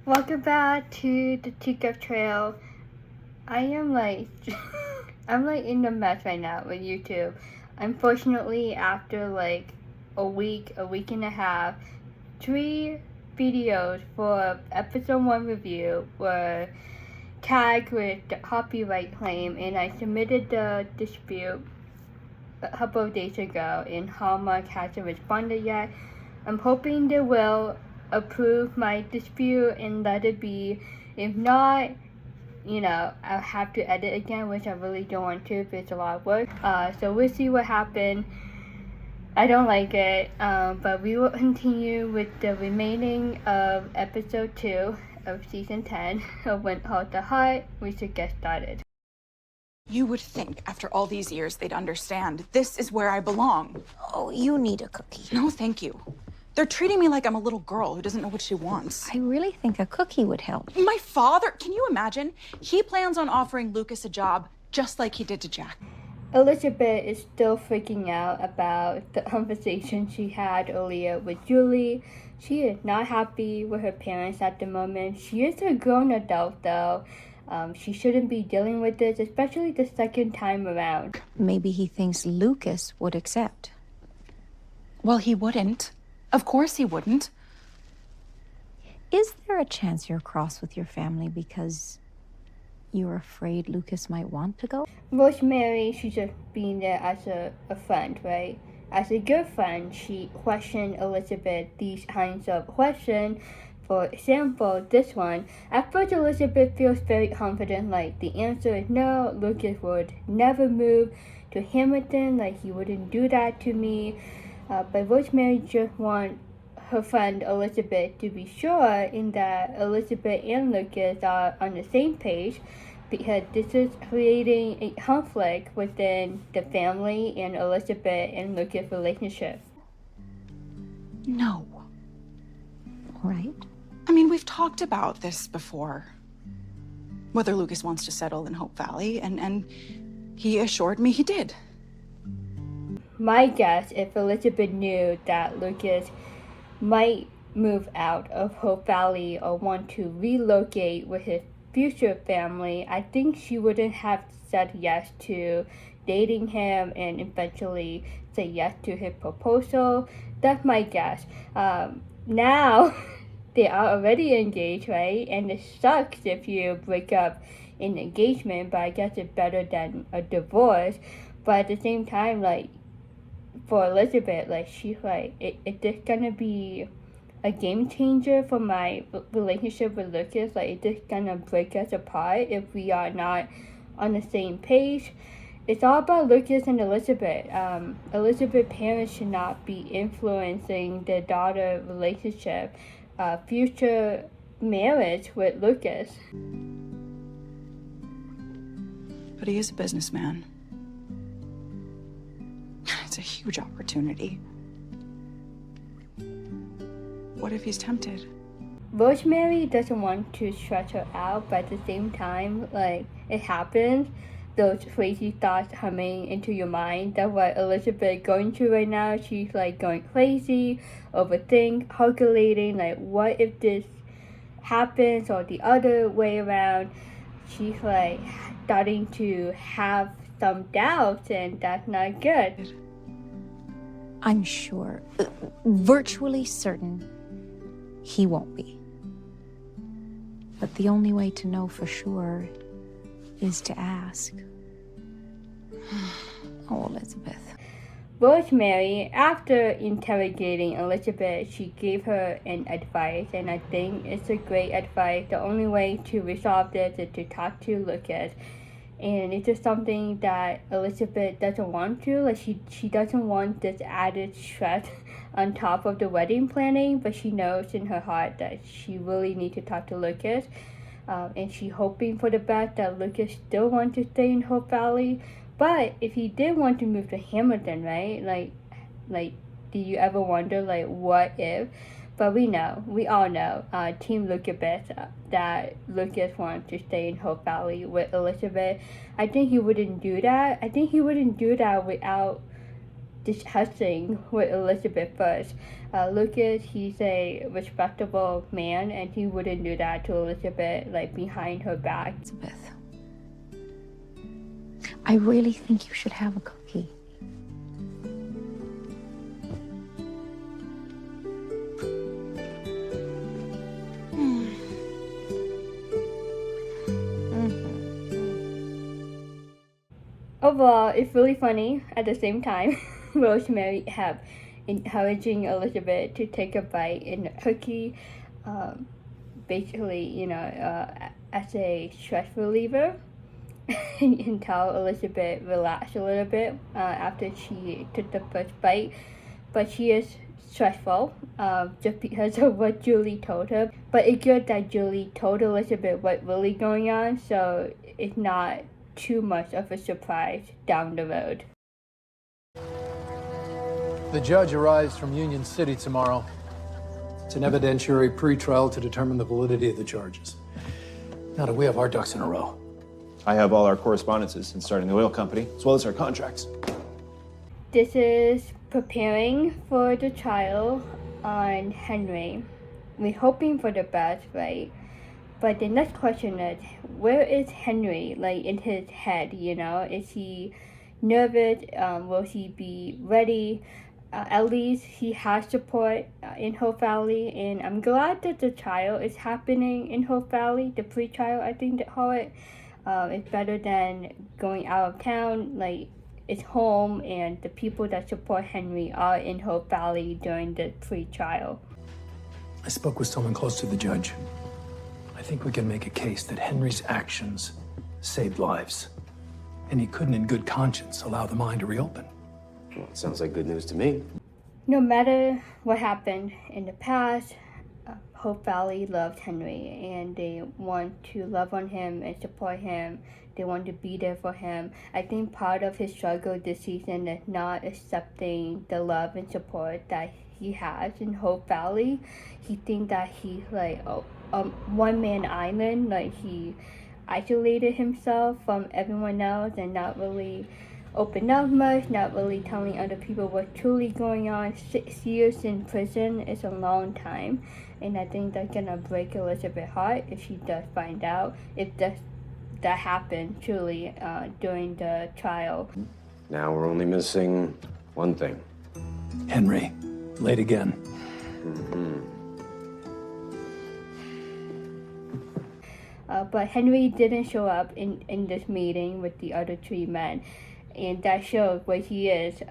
Welcome back to the Teacup Trail. I am I'm in a mess right now with YouTube. Unfortunately, after a week and a half, 3 videos for episode 1 review were tagged with the copyright claim, and I submitted the dispute a couple of days ago, and Hallmark hasn't responded yet. I'm hoping they will approve my dispute and let it be. If not, I'll have to edit again, which I really don't want to if it's a lot of work. So we'll see what happens. I don't like it, but we will continue with the remaining of episode 2 of season 10 of When Calls the Heart. We should get started. You would think after all these years they'd understand. This is where I belong. Oh, you need a cookie. No, thank you. They're treating me like I'm a little girl who doesn't know what she wants. I really think a cookie would help. My father, can you imagine? He plans on offering Lucas a job just like he did to Jack. Elizabeth is still freaking out about the conversation she had earlier with Julie. She is not happy with her parents at the moment. She is a grown adult though. She shouldn't be dealing with this, especially the second time around. Maybe he thinks Lucas would accept. Well, he wouldn't. Of course he wouldn't. Is there a chance you're cross with your family because you're afraid Lucas might want to go? Rosemary, she's just being there as a friend, right? As a good friend, she questioned Elizabeth these kinds of questions. For example, this one. At first, Elizabeth feels very confident, like the answer is no, Lucas would never move to Hamilton, like he wouldn't do that to me. But Rosemary just wants her friend Elizabeth to be sure in that Elizabeth and Lucas are on the same page, because this is creating a conflict within the family and Elizabeth and Lucas' relationship. No. All right. I mean, we've talked about this before. Whether Lucas wants to settle in Hope Valley, and he assured me he did. My guess, if Elizabeth knew that Lucas might move out of Hope Valley or want to relocate with his future family, I think she wouldn't have said yes to dating him and eventually say yes to his proposal. That's my guess. Now, they are already engaged, right? And it sucks if you break up an engagement, but I guess it's better than a divorce. But at the same time, for Elizabeth, she's is this gonna be a game changer for my relationship with Lucas? Is this gonna break us apart if we are not on the same page? It's all about Lucas and Elizabeth. Elizabeth's parents should not be influencing their daughter relationship, future marriage with Lucas. But he is a businessman. It's a huge opportunity. What if he's tempted? Rosemary doesn't want to stress her out, but at the same time, it happens. Those crazy thoughts coming into your mind. That's what Elizabeth is going through right now. She's going crazy, overthink, calculating, what if this happens or the other way around. She's starting to have some doubts, and that's not good. I'm sure, virtually certain, he won't be. But the only way to know for sure is to ask. Oh, Elizabeth. Rosemary, after interrogating Elizabeth, she gave her an advice, and I think it's a great advice. The only way to resolve this is to talk to Lucas. And it's just something that Elizabeth doesn't want to. She doesn't want this added stress on top of the wedding planning, but she knows in her heart that she really needs to talk to Lucas. And she's hoping for the best, that Lucas still wants to stay in Hope Valley. But if he did want to move to Hamilton, right? Do you ever wonder, what if? But we all know, Team Lucabeth, that Lucas wants to stay in Hope Valley with Elizabeth. I think he wouldn't do that. I think he wouldn't do that without discussing with Elizabeth first. Lucas, he's a respectable man, and he wouldn't do that to Elizabeth, like, behind her back. Elizabeth, I really think you should have a cookie. Overall, it's really funny. At the same time, Rosemary have encouraging Elizabeth to take a bite in the cookie, basically, as a stress reliever, and tell Elizabeth relax a little bit after she took the first bite. But she is stressful just because of what Julie told her. But it's good that Julie told Elizabeth what's really going on, so it's not too much of a surprise down the road. The judge arrives from Union City tomorrow. It's an evidentiary pretrial to determine the validity of the charges. Now that we have our ducks in a row. I have all our correspondences in starting the oil company, as well as our contracts. This is preparing for the trial on Henry. We're hoping for the best, right? But the next question is, where is Henry, like, in his head, Is he nervous? Will he be ready? At least he has support in Hope Valley, and I'm glad that the trial is happening in Hope Valley, the pre-trial, I think they call it. It's better than going out of town, like, it's home, and the people that support Henry are in Hope Valley during the pre-trial. I spoke with someone close to the judge. I think we can make a case that Henry's actions saved lives, and he couldn't in good conscience allow the mine to reopen. Well, it sounds like good news to me. No matter what happened in the past, Hope Valley loved Henry, and they want to love on him and support him. They want to be there for him. I think part of his struggle this season is not accepting the love and support that he has in Hope Valley. He thinks that he's like a one-man island, like he isolated himself from everyone else and not really open up much, not really telling other people what's truly going on. 6 years in prison is a long time, and I think that's gonna break Elizabeth's heart if she does find out, if that happened truly during the trial. Now we're only missing one thing. Henry, late again. But Henry didn't show up in this meeting with the other 3 men, and that shows where he is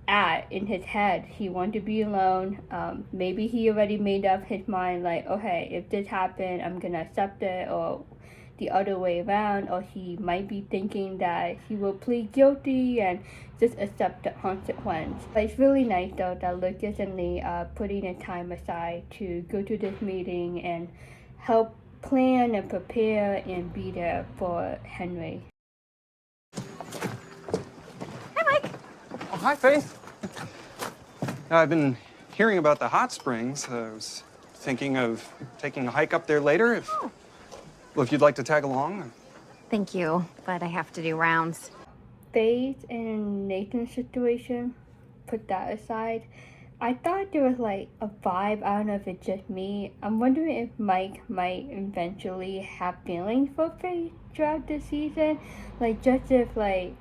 at in his head. He wants to be alone. Maybe he already made up his mind, like, okay, if this happened, I'm gonna accept it, or the other way around, or he might be thinking that he will plead guilty and just accept the consequence. But it's really nice though that Lucas and Lee are putting the time aside to go to this meeting and help plan and prepare and be there for Henry. Hi, Mike. Oh, hi, Faith. I've been hearing about the hot springs. I was thinking of taking a hike up there later. Well, if you'd like to tag along. Thank you, but I have to do rounds. Faith and Nathan's situation, put that aside. I thought there was like a vibe, I don't know if it's just me. I'm wondering if Mike might eventually have feelings for Faith throughout the season. Like, just if like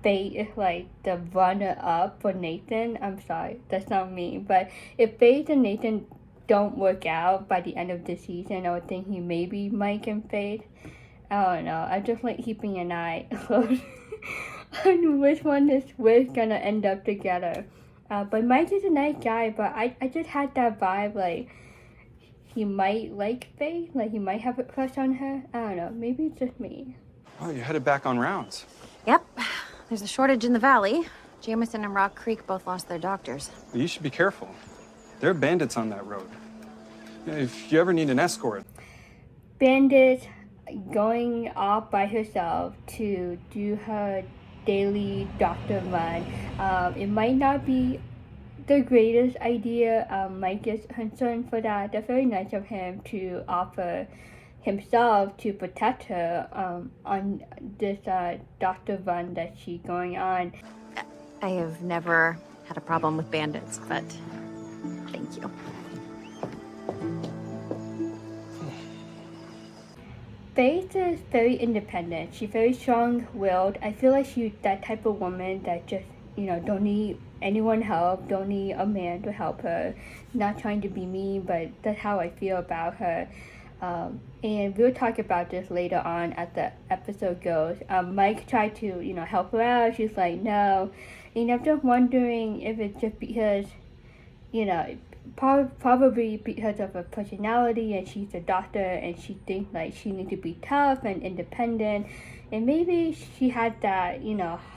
Faith is like the runner-up for Nathan. I'm sorry, that's not me. But if Faith and Nathan don't work out by the end of the season, I would think he maybe Mike and Faith. I don't know. I just like keeping an eye close on which one is gonna end up together. But Mike is a nice guy, but I just had that vibe, like, he might like Faith, like he might have a crush on her. I don't know, maybe it's just me. Oh, you're headed back on rounds. Yep. There's a shortage in the valley. Jamison and Rock Creek both lost their doctors. You should be careful. There are bandits on that road. If you ever need an escort. Bandit going off by herself to do her daily doctor run. It might not be the greatest idea. Mike is concerned for that. That's very nice of him to offer himself to protect her on this doctor run that she's going on. I have never had a problem with bandits, but thank you. Faith is very independent. She's very strong-willed. I feel like she's that type of woman that just, don't need anyone help, don't need a man to help her. Not trying to be mean, but that's how I feel about her. And we'll talk about this later on as the episode goes. Mike tried to, help her out. She's like, no. And I'm just wondering if it's just because, probably because of her personality, and she's a doctor and she thinks like she needs to be tough and independent, and maybe she had that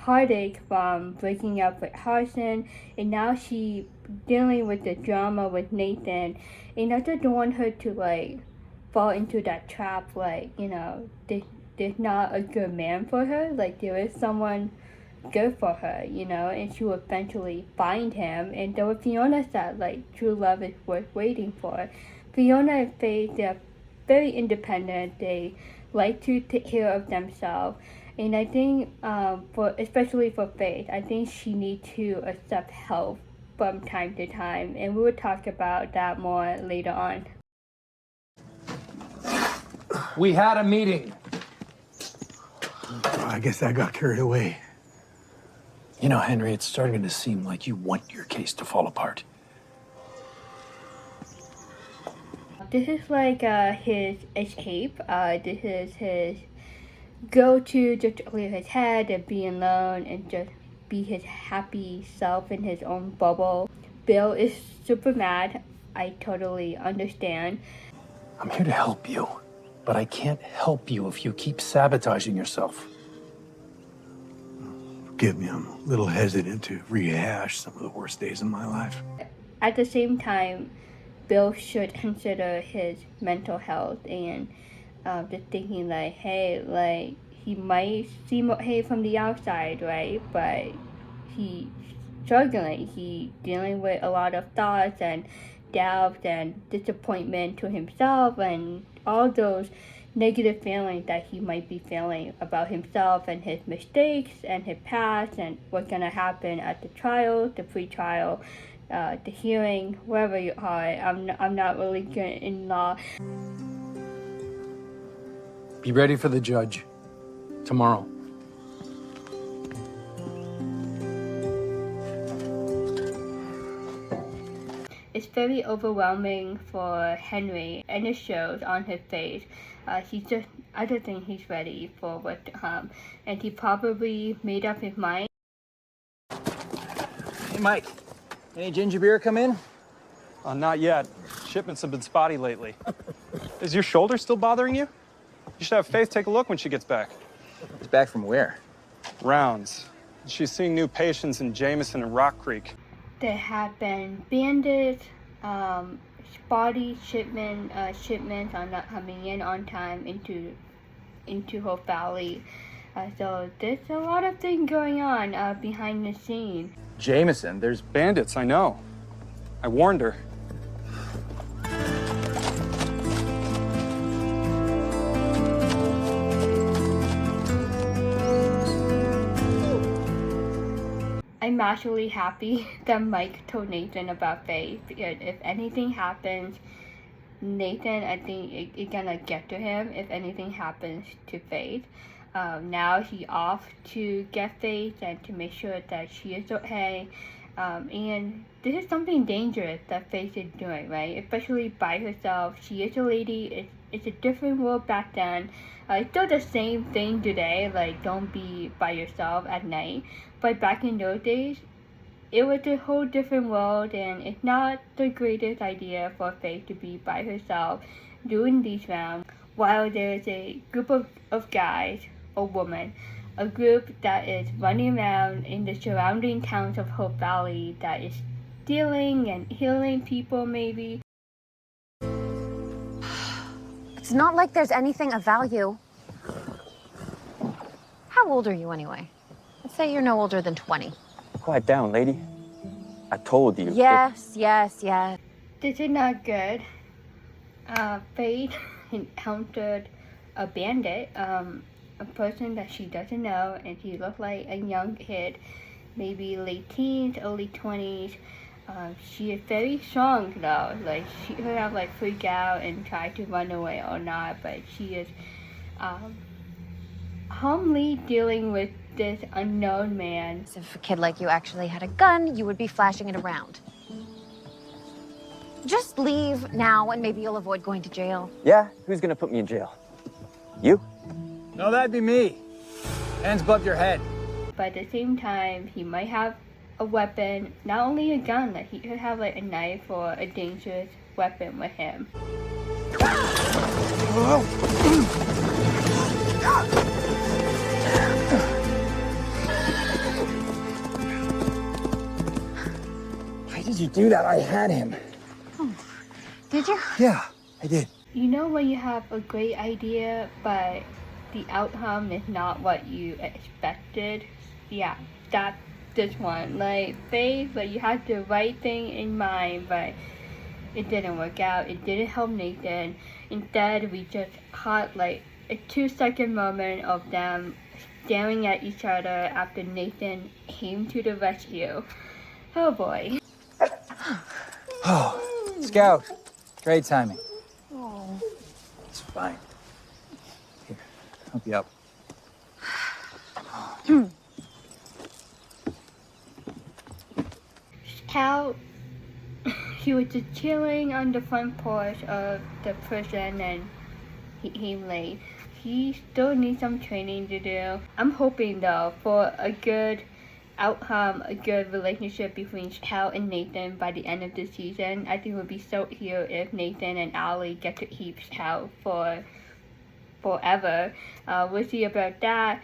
heartache from breaking up with Harrison, and now she dealing with the drama with Nathan, and I just don't want her to like fall into that trap, like there's not a good man for her, like there is someone good for her, and she will eventually find him. And there was Fiona said, like, true love is worth waiting for. Fiona and Faith, they're very independent. They like to take care of themselves. And I think, especially for Faith, I think she needs to accept help from time to time. And we will talk about that more later on. We had a meeting. I guess I got carried away. Henry, it's starting to seem like you want your case to fall apart. This is like his escape. This is his go-to, just to clear his head and be alone and just be his happy self in his own bubble. Bill is super mad. I totally understand. I'm here to help you, but I can't help you if you keep sabotaging yourself. Forgive me, I'm a little hesitant to rehash some of the worst days of my life. At the same time, Bill should consider his mental health and just thinking like, hey, like he might seem okay from the outside, right? But he's struggling. He's dealing with a lot of thoughts and doubts and disappointment to himself and all those negative feelings that he might be feeling about himself and his mistakes and his past and what's going to happen at the trial, the pre-trial, the hearing, wherever you are. I'm not really good in law. Be ready for the judge tomorrow. It's very overwhelming for Henry, and it shows on his face. I don't think he's ready for what to come, and he probably made up his mind. Hey, Mike, any ginger beer come in? Not yet. Shipments have been spotty lately. Is your shoulder still bothering you? You should have Faith take a look when she gets back. It's back from where? Rounds. She's seeing new patients in Jameson and Rock Creek. There have been bandits, spotty shipments are not coming in on time into Hope Valley. So there's a lot of things going on behind the scenes. Jameson, there's Bandits, I know. I warned her. I'm actually happy that Mike told Nathan about Faith, because if anything happens, Nathan, I think it's gonna get to him if anything happens to Faith. Now he off to get Faith and to make sure that she is okay. And this is something dangerous that Faith is doing, right? Especially by herself. She is a lady. It's a different world back then. It's still the same thing today, like don't be by yourself at night. But back in those days, it was a whole different world, and it's not the greatest idea for Faith to be by herself doing these rounds while there's a group of guys or women, a group that is running around in the surrounding towns of Hope Valley that is stealing and killing people maybe. It's not like there's anything of value. How old are you anyway? Let's say you're no older than 20. Quiet down, lady. I told you. Yes. This is not good. Faith encountered a bandit, a person that she doesn't know, and he looked like a young kid. maybe late teens, early 20s. She is very strong though. Like she could have like freak out and try to run away or not, but she is calmly dealing with this unknown man. If a kid like you actually had a gun, you would be flashing it around. Just leave now and maybe you'll avoid going to jail. Yeah? Who's gonna put me in jail? You? No, that'd be me. Hands above your head. But at the same time, he might have a weapon, not only a gun, like he could have like a knife or a dangerous weapon with him. Why did you do that? I had him. Oh, did you? Yeah, I did. You know when you have a great idea, but the outcome is not what you expected? Yeah, that's this one. Like, Faith, like you had the right thing in mind, but it didn't work out. It didn't help Nathan. Instead, we just caught like a 2-second moment of them staring at each other after Nathan came to the rescue. Oh boy. Oh, Scout. Great timing. Oh. It's fine. Here, help you up. How he was just chilling on the front porch of the prison and he came late. He still needs some training to do. I'm hoping though for a good outcome, a good relationship between Cal and Nathan by the end of the season. I think it would be so cute if Nathan and Allie get to keep Cal for forever. We'll see about that.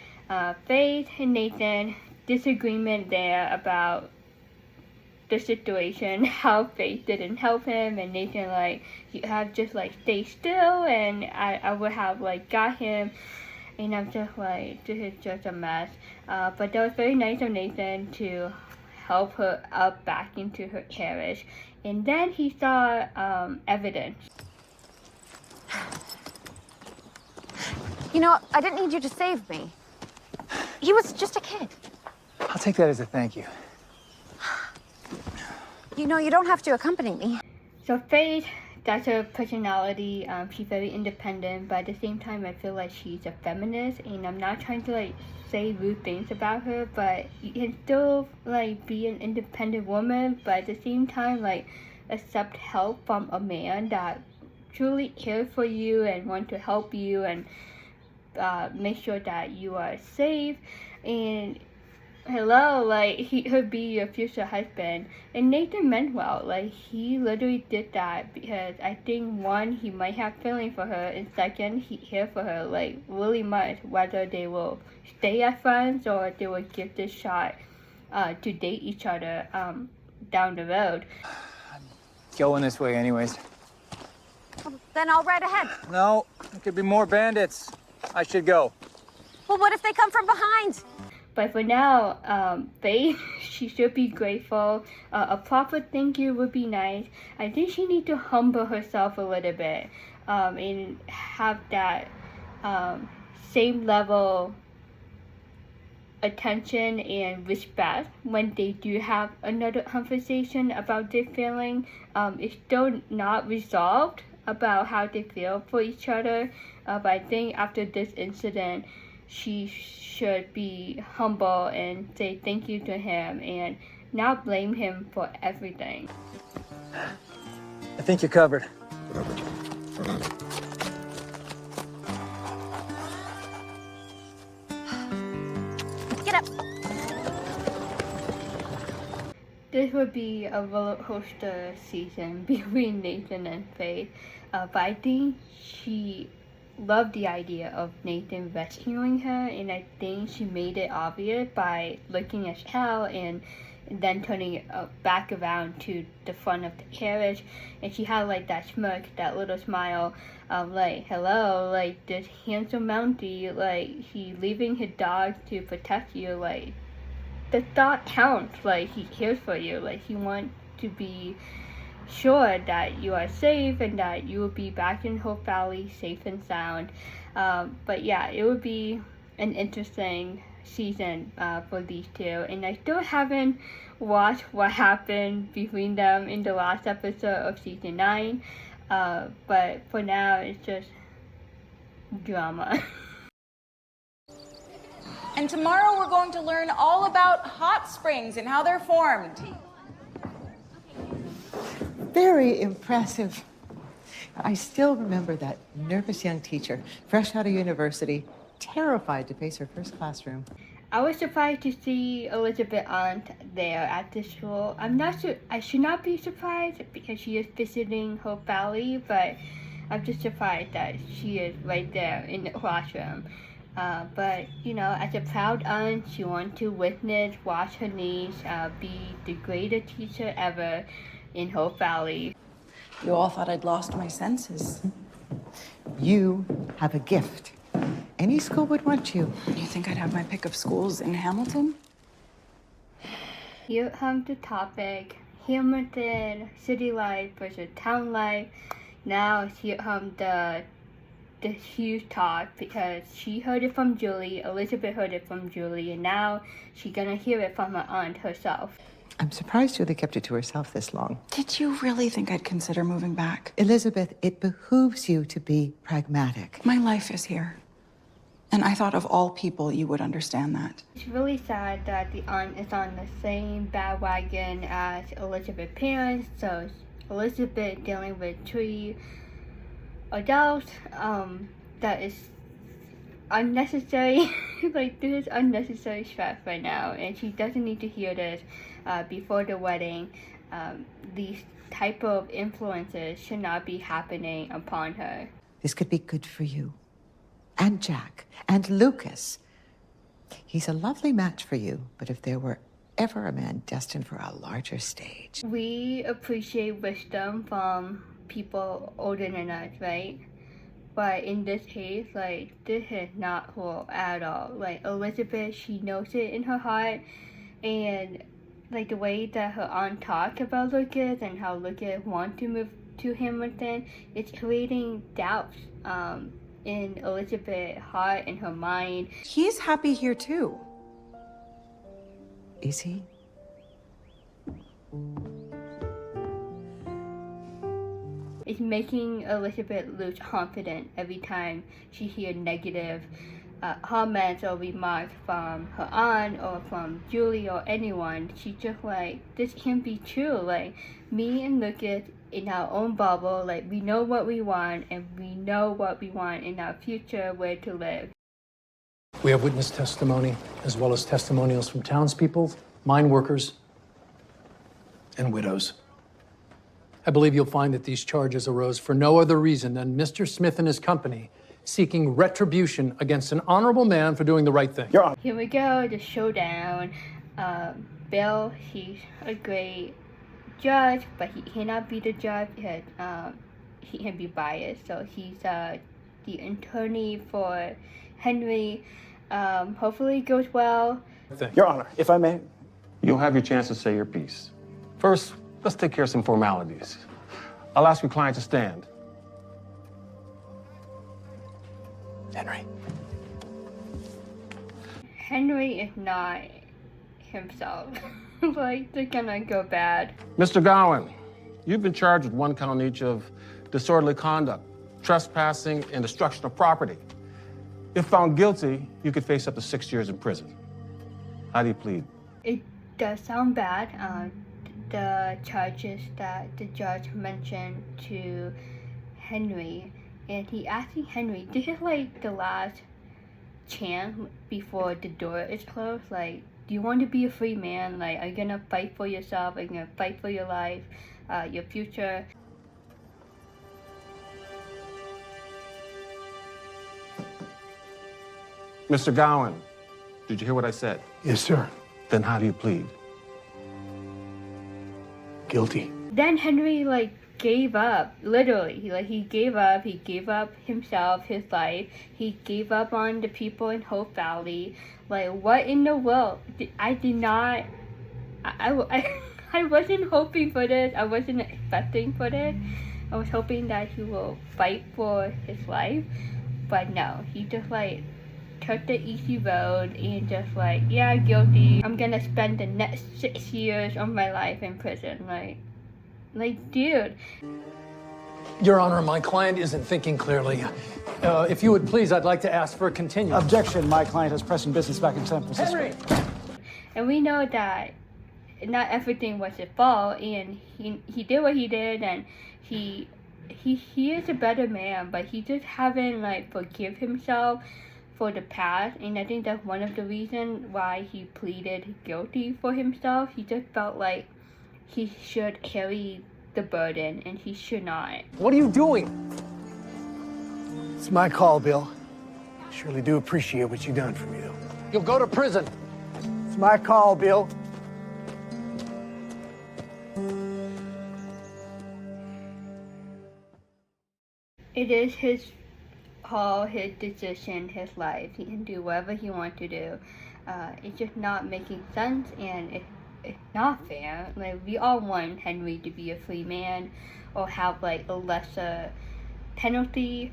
Faith and Nathan, disagreement there about the situation, how Faith didn't help him, and Nathan like, you have just like stay still and I would have like got him, and I'm just like, this is just a mess. But that was very nice of Nathan to help her up back into her carriage, and then he saw evidence. You know, I didn't need you to save me. He was just a kid. I'll take that as a thank you. You know, you don't have to accompany me. So Faith, that's her personality. She's very independent, but at the same time, I feel like she's a feminist, and I'm not trying to like say rude things about her, but you can still like be an independent woman, but at the same time, like accept help from a man that truly cares for you and want to help you and make sure that you are safe. And hello, like he could be your future husband. And Nathan meant well. Like he literally did that because I think one, he might have feeling for her, and second, he cared for her like really much, whether they will stay as friends or they will give this shot to date each other down the road. Going this way anyways. Well, then I'll ride ahead. No, there could be more bandits. I should go. Well, what if they come from behind? But for now, Faith, she should be grateful. A proper thank you would be nice. I think she needs to humble herself a little bit and have that same level attention and respect when they do have another conversation about their feeling. It's still not resolved about how they feel for each other, but I think after this incident, she should be humble and say thank you to him and not blame him for everything. I think you're covered. Get up. This would be a roller coaster season between Nathan and Faith, but I think she loved the idea of Nathan rescuing her, and I think she made it obvious by looking at Cal and then turning it back around to the front of the carriage, and she had like that smirk, that little smile of like, hello, like this handsome Mountie, like he leaving his dog to protect you, like the thought counts, like he cares for you, like he wants to be sure that you are safe and that you will be back in Hope Valley safe and sound. But yeah, it would be an interesting season for these two, and I still haven't watched what happened between them in the last episode of season 9, but for now it's just drama. And tomorrow we're going to learn all about hot springs and how they're formed. Very impressive. I still remember that nervous young teacher, fresh out of university, terrified to face her first classroom. I was surprised to see Elizabeth aunt there at the school. I'm not sure, I should not be surprised because she is visiting Hope Valley, but I'm just surprised that she is right there in the classroom. But, you know, as a proud aunt, she wants to watch her niece be the greatest teacher ever in Hope Valley. You all thought I'd lost my senses. You have a gift. Any school would want you. You think I'd have my pick of schools in Hamilton? Here comes the topic, Hamilton, city life versus town life. Now here comes the huge talk because she heard it from Julie, Elizabeth heard it from Julie, and now she's gonna hear it from her aunt herself. I'm surprised Julie kept it to herself this long. Did you really think I'd consider moving back? Elizabeth, it behooves you to be pragmatic. My life is here. And I thought of all people you would understand that. It's really sad that the aunt is on the same bandwagon as Elizabeth's parents, so Elizabeth dealing with 3 adults, that is unnecessary. Like, this is unnecessary stress right now, and she doesn't need to hear this before the wedding. These type of influences should not be happening upon her. This could be good for you. And Jack. And Lucas. He's a lovely match for you, but if there were ever a man destined for a larger stage. We appreciate wisdom from people older than us, right? But in this case, like, this is not cool at all. Like, Elizabeth, she knows it in her heart, and like the way that her aunt talked about Lucas and how Lucas wants to move to Hamilton, it's creating doubts in Elizabeth's heart and her mind. He's happy here too. Is he? It's making Elizabeth lose confidence every time she hears negative comments or remarks from her aunt or from Julie or anyone. She's just like, this can't be true. Like, me and Lucas in our own bubble, like, we know what we want and we know what we want in our future, where to live. We have witness testimony, as well as testimonials from townspeople, mine workers, and widows. I believe you'll find that these charges arose for no other reason than Mr. Smith and his company seeking retribution against an honorable man for doing the right thing. Here we go, the showdown. Bill, he's a great judge, but he cannot be the judge because he can be biased. So he's the attorney for Henry. Hopefully it goes well. Your Honor, if I may. You'll have your chance to say your piece. First, let's take care of some formalities. I'll ask your client to stand. Henry is not himself. Like, they're gonna go bad. Mr. Gowan, you've been charged with 1 count each of disorderly conduct, trespassing, and destruction of property. If found guilty, you could face up to 6 years in prison. How do you plead? It does sound bad. The charges that the judge mentioned to Henry, and he asking Henry, this is like the last chance before the door is closed. Like, do you want to be a free man? Like, are you gonna fight for yourself? Are you gonna fight for your life, your future? Mr. Gowan, did you hear what I said? Yes, sir. Then how do you plead? Guilty. Then Henry, like, gave up, literally. He gave up himself, his life. He gave up on the people in Hope Valley. Like, what in the world? I wasn't hoping for this. I wasn't expecting for this. I was hoping that he will fight for his life. But no, he just, like, took the easy road and just like, yeah, guilty. I'm gonna spend the next 6 years of my life in prison. Like, dude. Your Honor, my client isn't thinking clearly. If you would please, I'd like to ask for a continuance. Objection. My client has pressing business back in San Francisco. Henry! And we know that not everything was his fault, and he did what he did, and he is a better man, but he just haven't like forgive himself for the past. And I think that's one of the reasons why he pleaded guilty for himself. He just felt like he should carry the burden, and he should not. What are you doing? It's my call, Bill. Surely do appreciate what you've done for me, though. You'll go to prison. It's my call, Bill. It is his call, his decision, his life. He can do whatever he wants to do. It's just not making sense, and it's not fair. Like, we all want Henry to be a free man or have like a lesser penalty.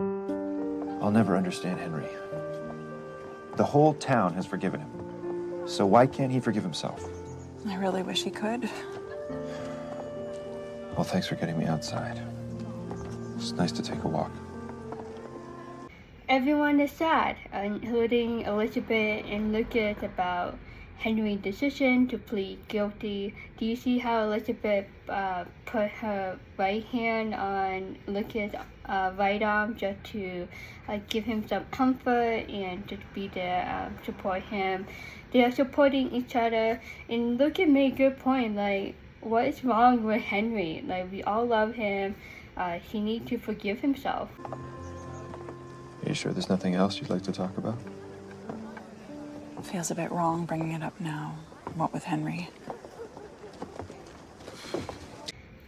I'll never understand Henry. The whole town has forgiven him. So why can't he forgive himself? I really wish he could. Well, thanks for getting me outside. It's nice to take a walk. Everyone is sad, including Elizabeth and Lucas, about Henry's decision to plead guilty. Do you see how Elizabeth put her right hand on Lucas' right arm just to give him some comfort and just be there, support him? They are supporting each other, and Lucas made a good point, like, what is wrong with Henry? Like, we all love him. He needs to forgive himself. Are you sure there's nothing else you'd like to talk about? Feels a bit wrong bringing it up now. What with Henry?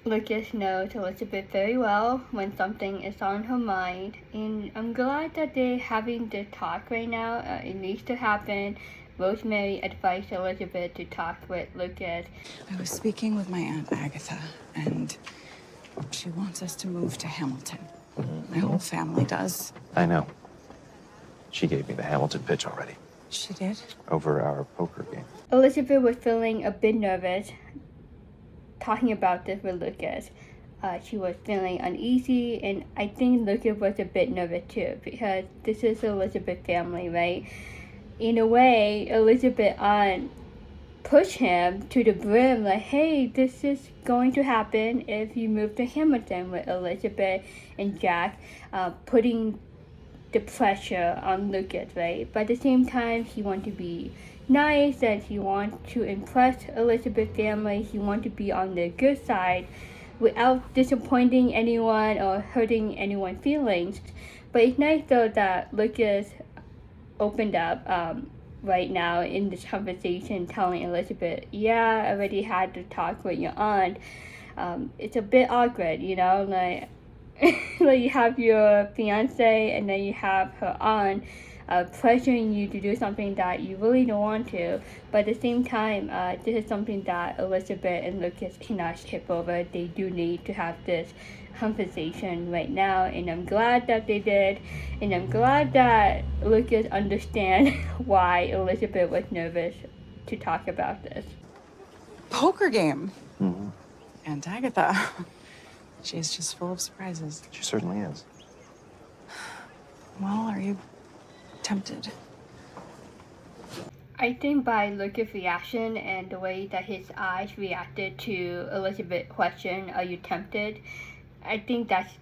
Lucas knows Elizabeth very well when something is on her mind, and I'm glad that they're having the talk right now. It needs to happen. Rosemary advised Elizabeth to talk with Lucas. I was speaking with my Aunt Agatha, and she wants us to move to Hamilton. My whole family does. I know. She gave me the Hamilton pitch already. She did? Over our poker game. Elizabeth was feeling a bit nervous talking about this with Lucas. She was feeling uneasy, and I think Lucas was a bit nervous too, because this is Elizabeth's family, right? In a way, Elizabeth pushed him to the brim, like, hey, this is going to happen if you move to Hamilton, with Elizabeth and Jack putting the pressure on Lucas, right? But at the same time, he wants to be nice, and he wants to impress Elizabeth's family. He wants to be on the good side without disappointing anyone or hurting anyone's feelings. But it's nice though that Lucas opened up right now in this conversation, telling Elizabeth, yeah, I already had to talk with your aunt. It's a bit awkward, you know, like like you have your fiance and then you have her aunt pressuring you to do something that you really don't want to. But at the same time, this is something that Elizabeth and Lucas cannot skip over. They do need to have this conversation right now, and I'm glad that they did, and I'm glad that Lucas understands why Elizabeth was nervous to talk about this. Poker game? Mm-hmm. Aunt Agatha. She's just full of surprises. She certainly is. Well, are you tempted? I think by Lucas' reaction and the way that his eyes reacted to Elizabeth's question, are you tempted? I think that's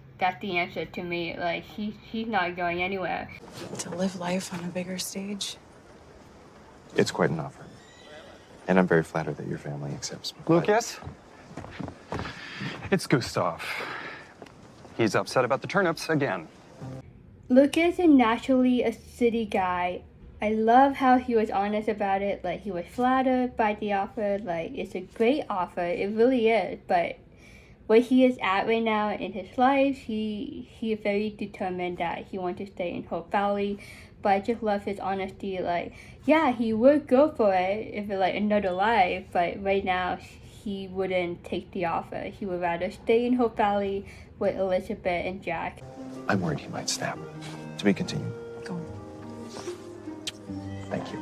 the answer to me. Like, he's not going anywhere. To live life on a bigger stage? It's quite an offer. And I'm very flattered that your family accepts me. Lucas? It's Gustav. He's upset about the turnips again. Lucas is naturally a city guy. I love how he was honest about it. Like, he was flattered by the offer. Like, it's a great offer. It really is. But where he is at right now in his life, he is very determined that he wants to stay in Hope Valley. But I just love his honesty. Like, yeah, he would go for it if it's like another life. But right now, he wouldn't take the offer. He would rather stay in Hope Valley with Elizabeth and Jack. I'm worried he might snap. To be continued. Go on. Thank you.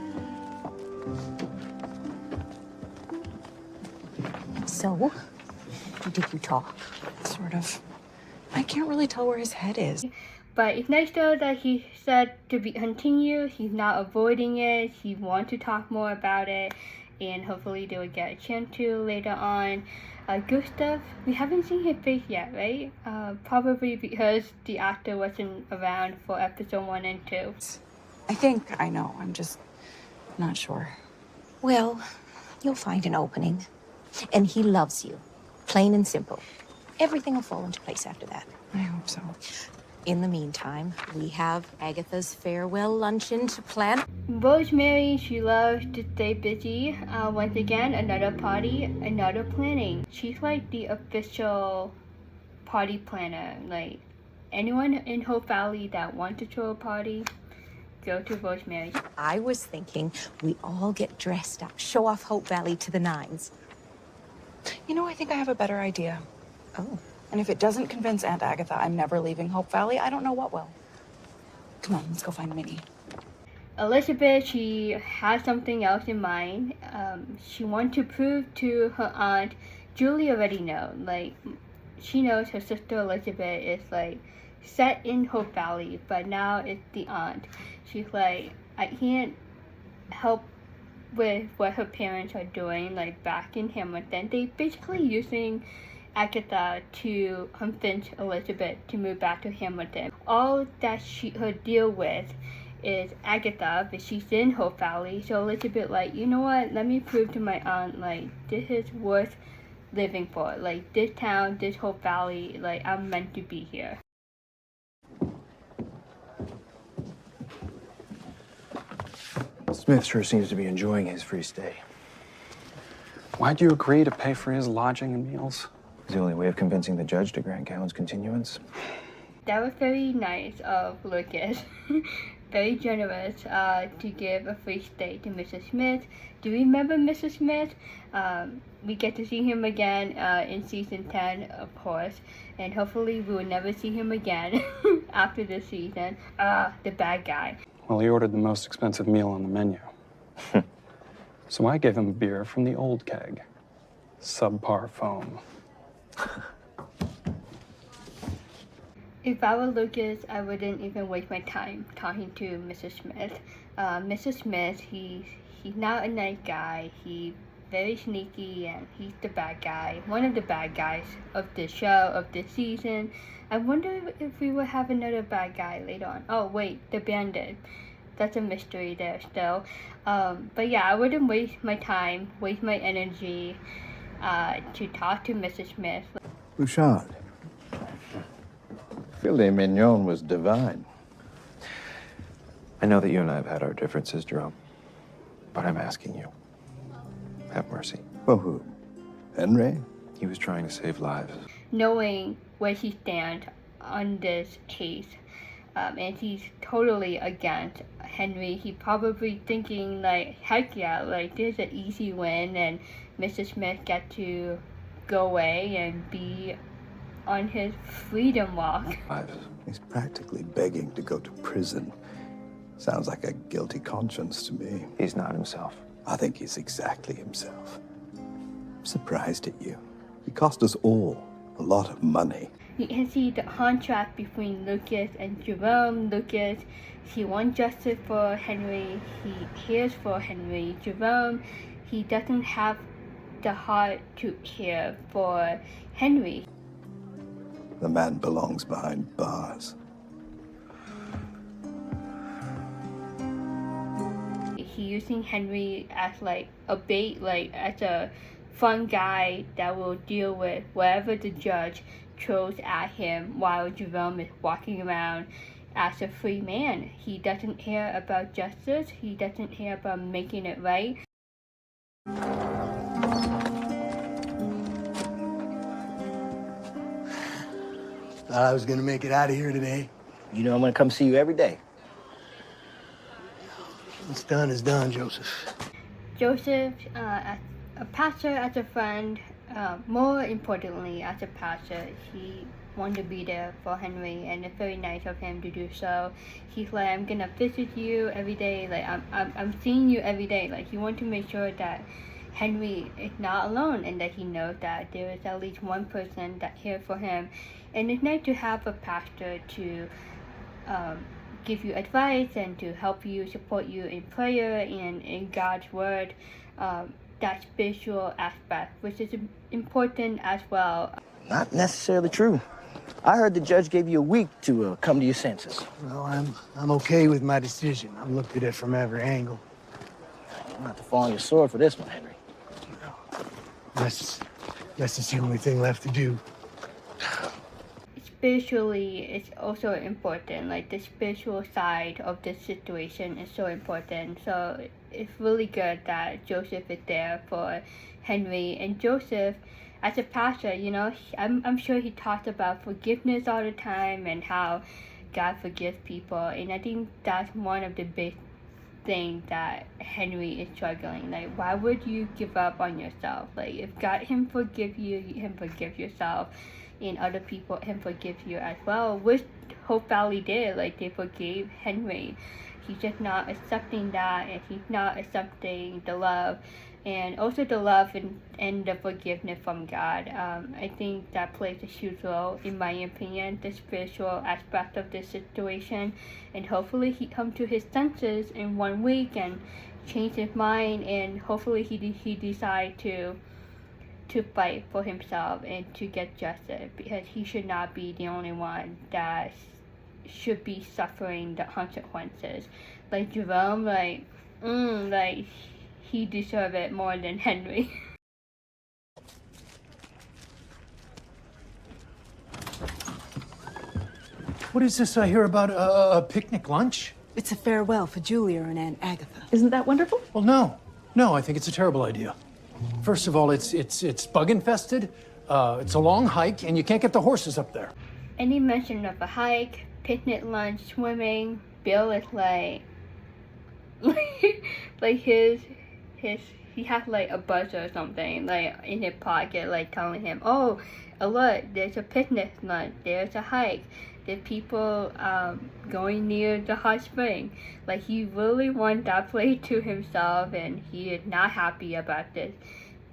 So, did you talk? Sort of. I can't really tell where his head is. But it's nice though that he said to be continued. He's not avoiding it. He wants to talk more about it, and hopefully they will get a chance to later on. Gustav, we haven't seen his face yet, right? Probably because the actor wasn't around for episode 1 and 2. I think I know. I'm just not sure. Well, you'll find an opening. And he loves you. Plain and simple. Everything will fall into place after that. I hope so. In the meantime, we have Agatha's farewell luncheon to plan. Rosemary, she loves to stay busy. Once again, another party, another planning. She's like the official party planner. Like, anyone in Hope Valley that wants to throw a party, go to Rosemary. I was thinking we all get dressed up, show off Hope Valley to the nines. You know, I think I have a better idea. Oh. And if it doesn't convince Aunt Agatha I'm never leaving Hope Valley, I don't know what will. Come on, let's go find Minnie. Elizabeth, she has something else in mind. She wants to prove to her aunt, Julie already knows. Like, she knows her sister Elizabeth is like set in Hope Valley, but now it's the aunt. She's like, I can't help with what her parents are doing, like back in Hamilton. They basically using Agatha to convince Elizabeth to move back to Hamilton. All that her deal with is Agatha, but she's in Hope Valley. So Elizabeth like, you know what? Let me prove to my aunt like this is worth living for. Like this town, this Hope Valley, like I'm meant to be here. Smith sure seems to be enjoying his free stay. Why'd you agree to pay for his lodging and meals? It's the only way of convincing the judge to grant Callan's continuance. That was very nice of Lucas. Very generous to give a free stay to Mrs. Smith. Do you remember Mrs. Smith? We get to see him again in season 10, of course. And hopefully we will never see him again after this season. The bad guy. Well, he ordered the most expensive meal on the menu. So I gave him a beer from the old keg. Subpar foam. If I were Lucas, I wouldn't even waste my time talking to Mrs. Smith. Mrs. Smith, he's not a nice guy. He's very sneaky and he's the bad guy. One of the bad guys of the show, of the season. I wonder if we will have another bad guy later on. Oh wait, the bandit. That's a mystery there still. But yeah, I wouldn't waste my time, waste my energy to talk to Mrs. Smith. Bouchard. Filet mignon was divine. I know that you and I have had our differences, Jerome, but I'm asking you, have mercy. For who? Henry? He was trying to save lives. Knowing where he stands on this case, and he's totally against Henry. He probably thinking like, heck yeah, like this is an easy win, and Mr. Smith get to go away and be on his freedom walk. He's practically begging to go to prison. Sounds like a guilty conscience to me. He's not himself. I think he's exactly himself. I'm surprised at you. He cost us all a lot of money. You can see the contrast between Lucas and Jerome. Lucas, he wants justice for Henry. He cares for Henry. Jerome, he doesn't have the heart to care for Henry. The man belongs behind bars. He using Henry as like a bait, like as a fun guy that will deal with whatever the judge throws at him, while Jerome is walking around as a free man. He doesn't care about justice. He doesn't care about making it right. Thought I was gonna make it out of here today. You know I'm gonna come see you every day. What's done is done, Joseph. Joseph, as a pastor, as a friend, more importantly, as a pastor, he wanted to be there for Henry, and it's very nice of him to do so. He's like, I'm gonna visit you every day. Like I'm seeing you every day. Like he wants to make sure that Henry is not alone, and that he knows that there is at least one person that here for him. And it's nice to have a pastor to give you advice and to help you, support you in prayer and in God's word. That spiritual aspect, which is important as well. Not necessarily true. I heard the judge gave you a week to come to your senses. Well, I'm okay with my decision. I've looked at it from every angle. You don't have to fall on your sword for this one, Henry. Unless it's the only thing left to do. Spiritually, it's also important. Like the spiritual side of this situation is so important. So it's really good that Joseph is there for Henry. And Joseph, as a pastor, you know, I'm sure he talks about forgiveness all the time and how God forgives people. And I think that's one of the big things that Henry is struggling. Like, why would you give up on yourself? Like, if God can forgive you, you can forgive yourself. And other people can forgive you as well, which Hope Valley did. Like, they forgave Henry. He's just not accepting that, and he's not accepting the love, and also the love and the forgiveness from God. I think that plays a huge role, in my opinion, the spiritual aspect of this situation. And hopefully he comes to his senses in 1 week and change his mind, and hopefully he decide to fight for himself and to get justice, because he should not be the only one that should be suffering the consequences. Like Jerome, like he deserves it more than Henry. What is this I hear about a picnic lunch? It's a farewell for Julia and Aunt Agatha. Isn't that wonderful? Well, no, I think it's a terrible idea. First of all, it's bug infested. It's a long hike, and you can't get the horses up there. Any mention of a hike, picnic lunch, swimming, Bill is like he has like a buzzer or something like in his pocket, like telling him, oh, alert, there's a picnic lunch, there's a hike, there's people going near the hot spring. Like, he really wants that place to himself, and he is not happy about this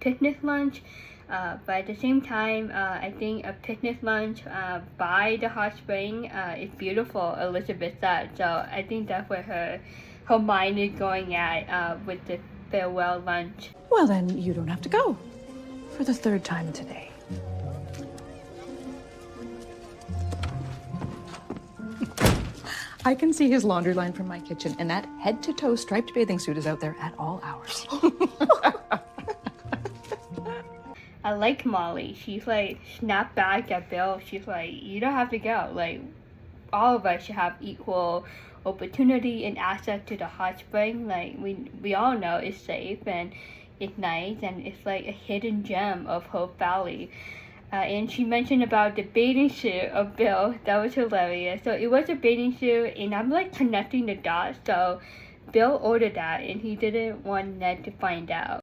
picnic lunch. But at the same time, I think a picnic lunch by the hot spring is beautiful, Elizabeth said. So I think that's where her mind is going at with the farewell lunch. Well, then you don't have to go for the 3rd time today. I can see his laundry line from my kitchen, and that head-to-toe striped bathing suit is out there at all hours. I like Molly. She's like, snap back at Bill. She's like, you don't have to go. Like, all of us should have equal opportunity and access to the hot spring. Like, we all know it's safe and it's nice, and it's like a hidden gem of Hope Valley. And she mentioned about the bathing suit of Bill. That was hilarious. So it was a bathing suit, and I'm like connecting the dots. So Bill ordered that, and he didn't want Ned to find out.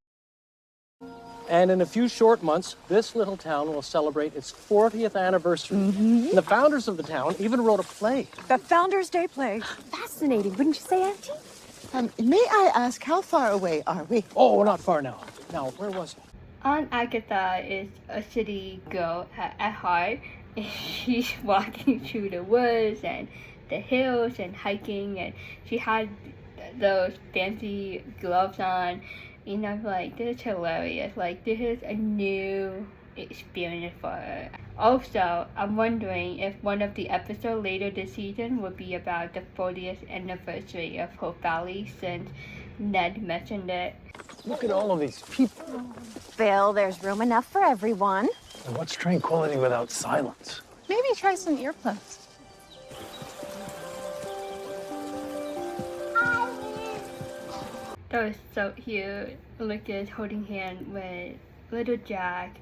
And in a few short months, this little town will celebrate its 40th anniversary. And the founders of the town even wrote a play. The Founders' Day play. Fascinating, wouldn't you say, Auntie? May I ask, how far away are we? Oh, we're not far now. Now, where was it? Aunt Agatha is a city girl at heart. She's walking through the woods and the hills and hiking, and she had those fancy gloves on. And I'm like, this is hilarious. Like, this is a new experience for her. Also, I'm wondering if one of the episodes later this season would be about the 40th anniversary of Hope Valley, since Ned mentioned it. Look at all of these people. Bill, there's room enough for everyone. And what's tranquility without silence? Maybe try some earplugs. That was so cute. Lucas holding hand with little Jack.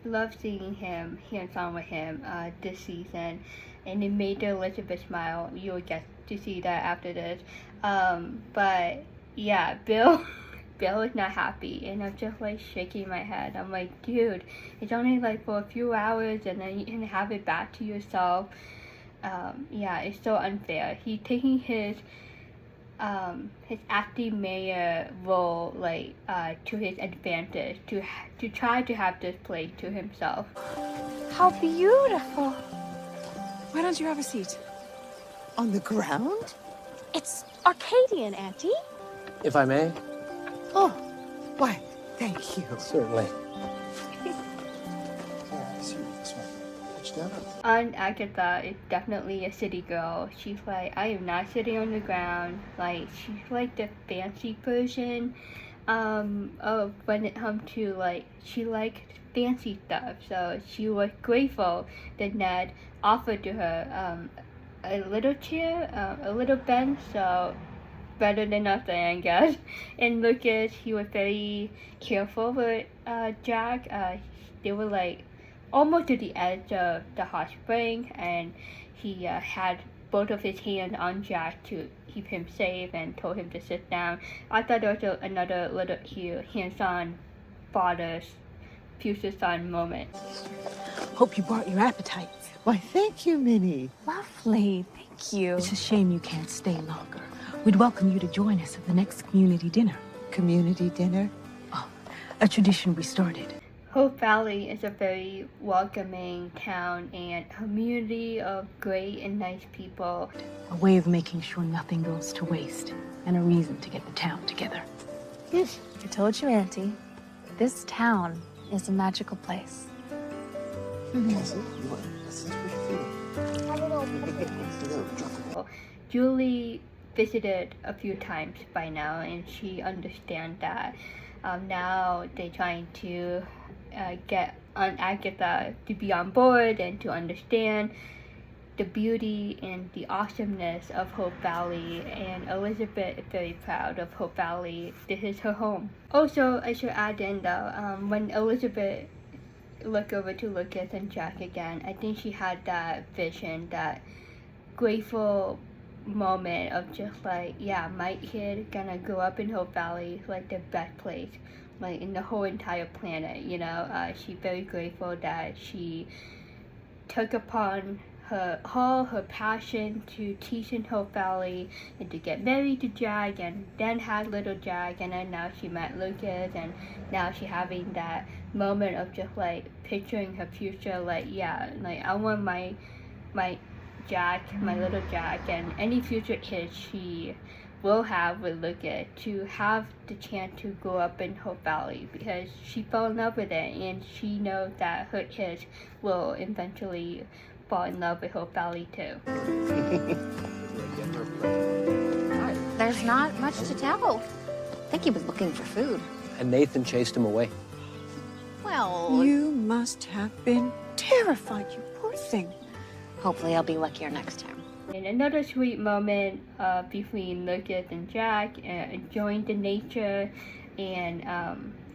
Love seeing him hands-on with him this season, and it made Elizabeth smile. You'll get to see that after this. But yeah, Bill Bill is not happy, and I'm just like shaking my head. I'm like, dude, it's only like for a few hours, and then you can have it back to yourself. Yeah, it's so unfair. He's taking his acting mayor role like to his advantage to try to have this place to himself. How beautiful. Why don't you have a seat? On the ground? It's Arcadian, Auntie. If I may? Oh, why, thank you. Certainly. Aunt Agatha is definitely a city girl. She's like, I am not sitting on the ground. Like, she's like the fancy version of when it comes to like, she liked fancy stuff. So she was grateful that Ned offered to her a little chair, a little bench. So better than nothing, I guess. And Lucas, he was very careful with Jack. They were like almost to the edge of the hot spring, and he had both of his hands on Jack to keep him safe and told him to sit down. I thought there was another little cute hands-on father's future son moment. Hope you brought your appetite. Why, thank you, Minnie. Lovely, thank you. It's a shame you can't stay longer. We'd welcome you to join us at the next community dinner. Community dinner? Oh, a tradition we started. Hope Valley is a very welcoming town and community of great and nice people. A way of making sure nothing goes to waste, and a reason to get the town together. I told you, Auntie. This town is a magical place. Julie visited a few times by now, and she understands that. Now they're trying to get Aunt Agatha to be on board and to understand the beauty and the awesomeness of Hope Valley, and Elizabeth is very proud of Hope Valley. This is her home. Also, I should add in though, when Elizabeth looked over to Lucas and Jack again, I think she had that vision, that grateful moment of just like, yeah, my kid gonna grow up in Hope Valley, like the best place, like in the whole entire planet, you know. She's very grateful that she took upon her passion to teach in Hope Valley and to get married to Jack, and then had little Jack, and then now she met Lucas, and now she having that moment of just like picturing her future, like, yeah, like I want my Jack, my little Jack, and any future kids she will have with Lucas to have the chance to grow up in Hope Valley, because she fell in love with it, and she knows that her kids will eventually fall in love with Hope Valley too. There's not much to tell. I think he was looking for food. And Nathan chased him away. Well, You must have been terrified, you poor thing. hopefully I'll be luckier next time. And another sweet moment between Lucas and Jack, enjoying the nature and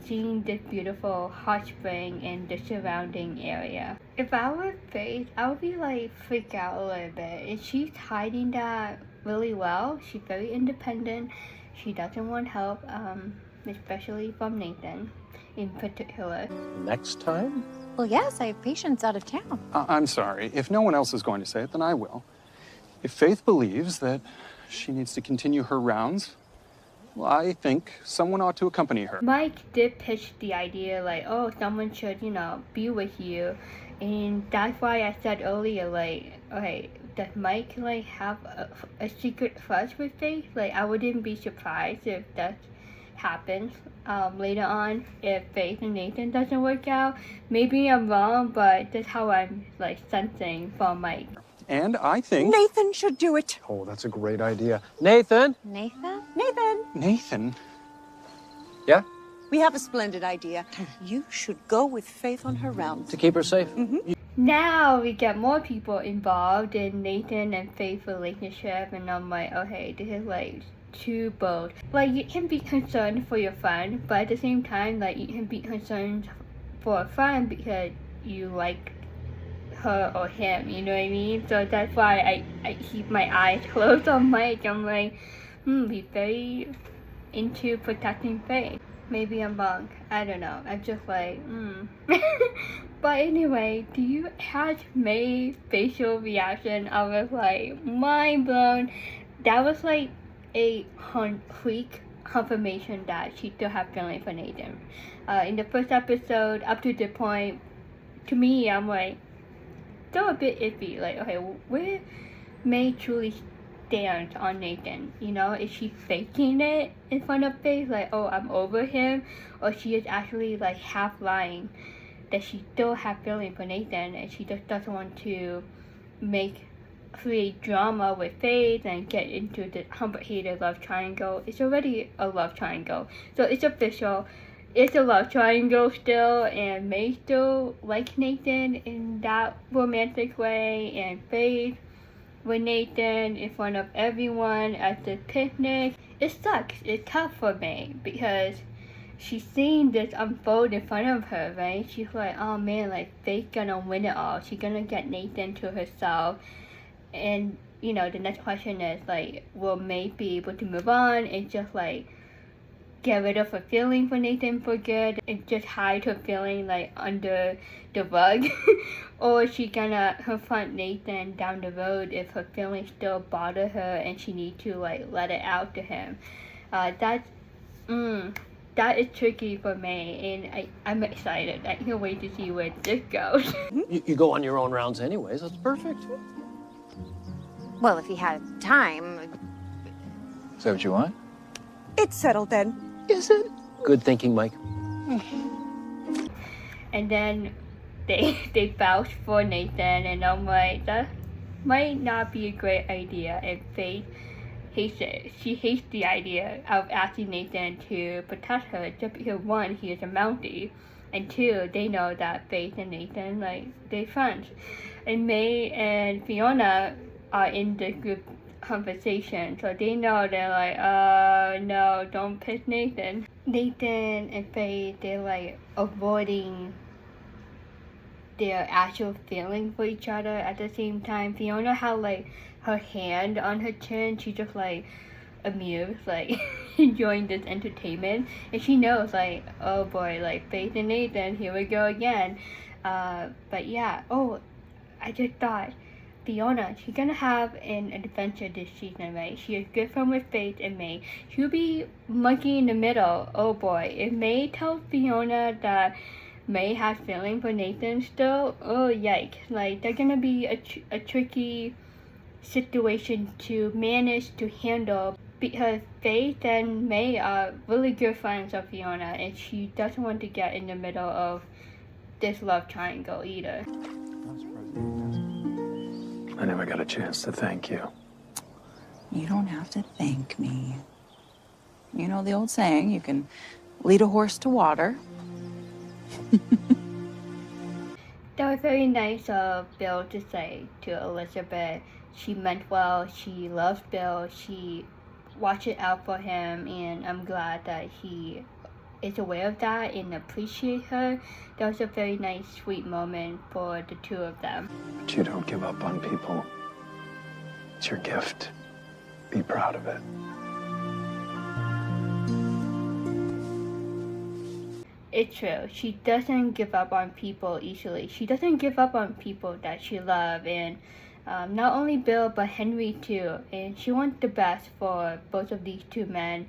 seeing this beautiful hot spring in the surrounding area. If I were Faith, I would be like freak out a little bit. And she's hiding that really well. She's very independent. She doesn't want help, especially from Nathan in particular. Next time? Well, yes, I have patients out of town. I'm sorry. If no one else is going to say it, then I will. If Faith believes that she needs to continue her rounds, well, I think someone ought to accompany her. Mike did pitch the idea like, oh, someone should, be with you. And that's why I said earlier, like, okay, does Mike, like, have a secret crush with Faith? Like, I wouldn't be surprised if that happens later on, if Faith and Nathan doesn't work out. Maybe I'm wrong, but that's how I'm, like, sensing from Mike. And I think... Nathan should do it. Oh, that's a great idea. Nathan? Nathan? Nathan! Nathan? Yeah? We have a splendid idea. You should go with Faith on her rounds. To keep her safe? Now we get more people involved in Nathan and Faith's relationship, and I'm like, okay, this is like too bold. Like, you can be concerned for your friend, but at the same time, like, you can be concerned for a friend because you like her or him, you know what I mean? So that's why I keep my eyes closed on Mike. I'm like, he's very into protecting Faith. Maybe I'm wrong. I don't know. I'm just like, But anyway, do you have May's facial reaction? I was like, mind blown. That was like a quick confirmation that she still have feelings for Nathan. In the first episode, up to the point, to me, I'm like, still a bit iffy. Like, okay, where May truly stands on Nathan? You know, is she faking it in front of Faith? Like, oh, I'm over him? Or she is actually like half lying that she still have feeling for Nathan and she just doesn't want to create drama with Faith and get into the complicated love triangle. It's already a love triangle. So it's official. It's a love triangle still, and May still like Nathan in that romantic way, and Faith with Nathan in front of everyone at the picnic. It sucks. It's tough for May because she's seeing this unfold in front of her, right? She's like, oh man, like Faith gonna win it all. She's gonna get Nathan to herself. And, you know, the next question is like, will May be able to move on and just like get rid of her feeling for Nathan for good and just hide her feeling like under the rug? Or is she gonna confront Nathan down the road if her feelings still bother her and she needs to like let it out to him? That is tricky for May, and I'm excited. I can't wait to see where this goes. You go on your own rounds anyways. That's perfect. Well, if he had time. Is that what you want? It's settled then. Is it? Good thinking, Mike. And then they vouch for Nathan, and I'm like, that might not be a great idea. And Faith hates it. She hates the idea of asking Nathan to protect her just because one, he is a Mountie, and two, they know that Faith and Nathan, like, they're friends. And May and Fiona are in the group conversation, so they know they're like, no, don't pick Nathan. Nathan and Faith, they're like avoiding their actual feeling for each other at the same time. Fiona had like her hand on her chin. She just like amused, like enjoying this entertainment, and she knows like, oh boy, like Faith and Nathan, here we go again. But yeah, I just thought Fiona, she's gonna have an adventure this season, right? She is good friends with Faith and May. She'll be monkey in the middle. Oh boy, if May tells Fiona that May has feeling for Nathan still, oh yikes. Like, they're gonna be a tricky situation to manage, to handle, because Faith and May are really good friends of Fiona, and she doesn't want to get in the middle of this love triangle either. I never got a chance to thank you. You don't have to thank me. You know the old saying, you can lead a horse to water. That was very nice of Bill to say to Elizabeth. She meant well, she loves Bill, she watches out for him, and I'm glad that he is aware of that and appreciates her. That was a very nice, sweet moment for the two of them. But you don't give up on people. It's your gift. Be proud of it. It's true. She doesn't give up on people easily. She doesn't give up on people that she loves, and not only Bill, but Henry too. And she wants the best for both of these two men.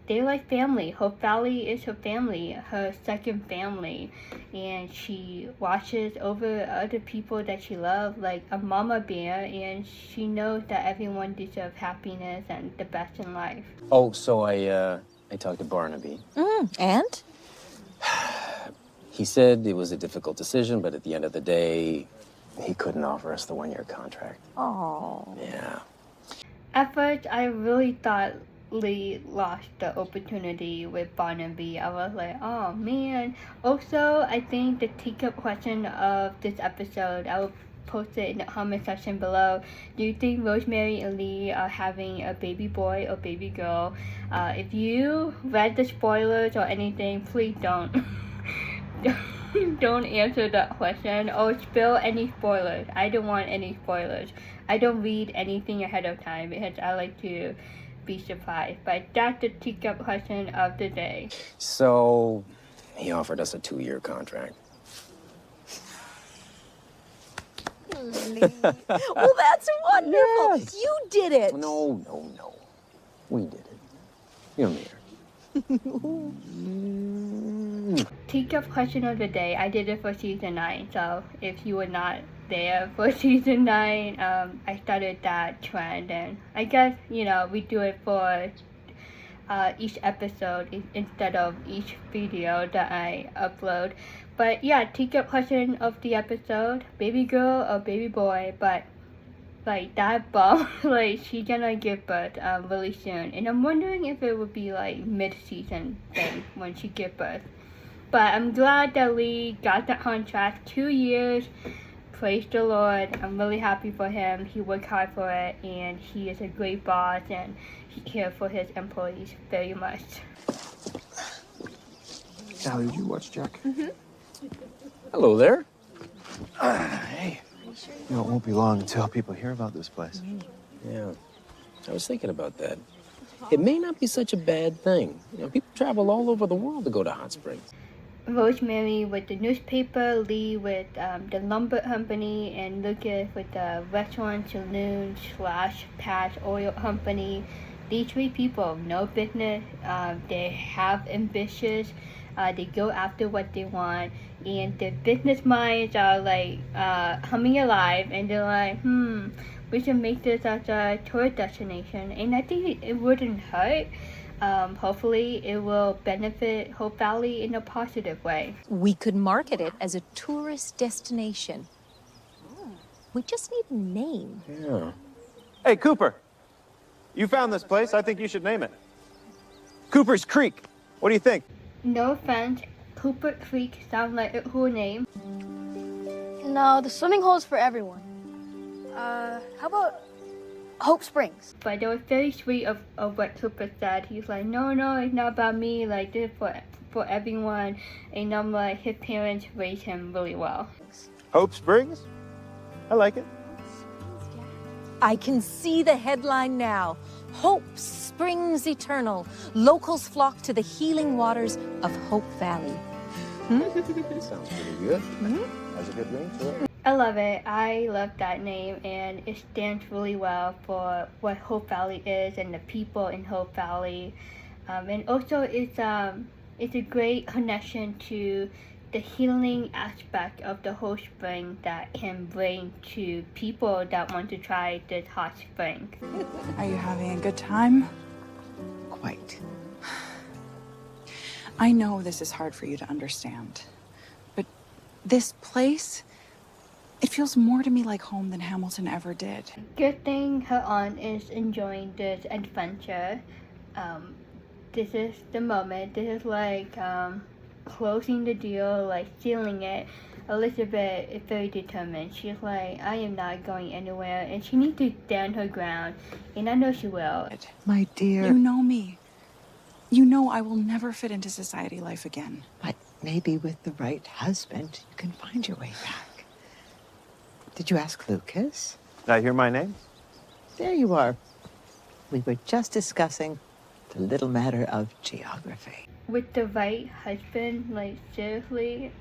They're like family. Hope Valley is her family, her second family. And she watches over other people that she loves like a mama bear, and she knows that everyone deserves happiness and the best in life. Oh, so I talked to Barnaby. And? He said it was a difficult decision, but at the end of the day, he couldn't offer us the one-year contract. Oh. Yeah. At first, I really thought Lee lost the opportunity with Barnaby. I was like, oh man. Also, I think the Teacup question of this episode, I will post it in the comment section below. Do you think Rosemary and Lee are having a baby boy or baby girl? If you read the spoilers or anything, please don't. Don't answer that question or spill any spoilers. I don't want any spoilers. I don't read anything ahead of time because I like to be surprised. But that's the Teacup question of the day. So, he offered us a 2-year contract. Well, that's wonderful. Yes. You did it. No. We did it. You and me. Teacup question of the day. I did it for season 9. So if you were not there for season 9, I started that trend, and I guess we do it for each episode instead of each video that I upload. But yeah, Teacup question of the episode: baby girl or baby boy? But like that bum, like she's gonna give birth really soon, and I'm wondering if it would be like mid-season thing when she give birth. But I'm glad that Lee got the contract, 2 years. Praise the Lord. I'm really happy for him. He worked hard for it, and he is a great boss, and he cares for his employees very much. Sally, did you watch Jack? Hello there. Hey. You know, it won't be long until people hear about this place. Yeah, I was thinking about that. It may not be such a bad thing. People travel all over the world to go to hot springs. Rosemary with the newspaper, Lee with the lumber company, and Lucas with the restaurant, saloon / patch oil company. These 3 people, no business. They have ambitions. They go after what they want, and their business minds are like humming alive, and they're like, we should make this as a tourist destination. And I think it wouldn't hurt. Hopefully it will benefit Hope Valley in a positive way. We could market it as a tourist destination. We just need a name. Yeah. Hey, Cooper. You found this place. I think you should name it. Cooper's Creek. What do you think? No offense, Cooper Creek sounds like a cool name. No, the swimming hole is for everyone. How about Hope Springs? But it was very sweet of what Cooper said. He's like, no, it's not about me. Like, this is for everyone. And I'm like, his parents raised him really well. Hope Springs? I like it. I can see the headline now. Hope springs eternal. Locals flock to the healing waters of Hope Valley. Sounds pretty good. That's a good name for it. I love it. I love that name, and it stands really well for what Hope Valley is and the people in Hope Valley. And also, it's a great connection to the healing aspect of the hot spring that can bring to people that want to try this hot spring. Are you having a good time? Quite. I know this is hard for you to understand, but this place, it feels more to me like home than Hamilton ever did. Good thing her aunt is enjoying this adventure. This is the moment. This is like closing the deal, like sealing it. Elizabeth is very determined. She's like, I am not going anywhere, and she needs to stand her ground, and I know she will. My dear. You know me. You know I will never fit into society life again. But maybe with the right husband, you can find your way back. Did you ask Lucas? Did I hear my name? There you are. We were just discussing the little matter of geography. With the right husband, like seriously,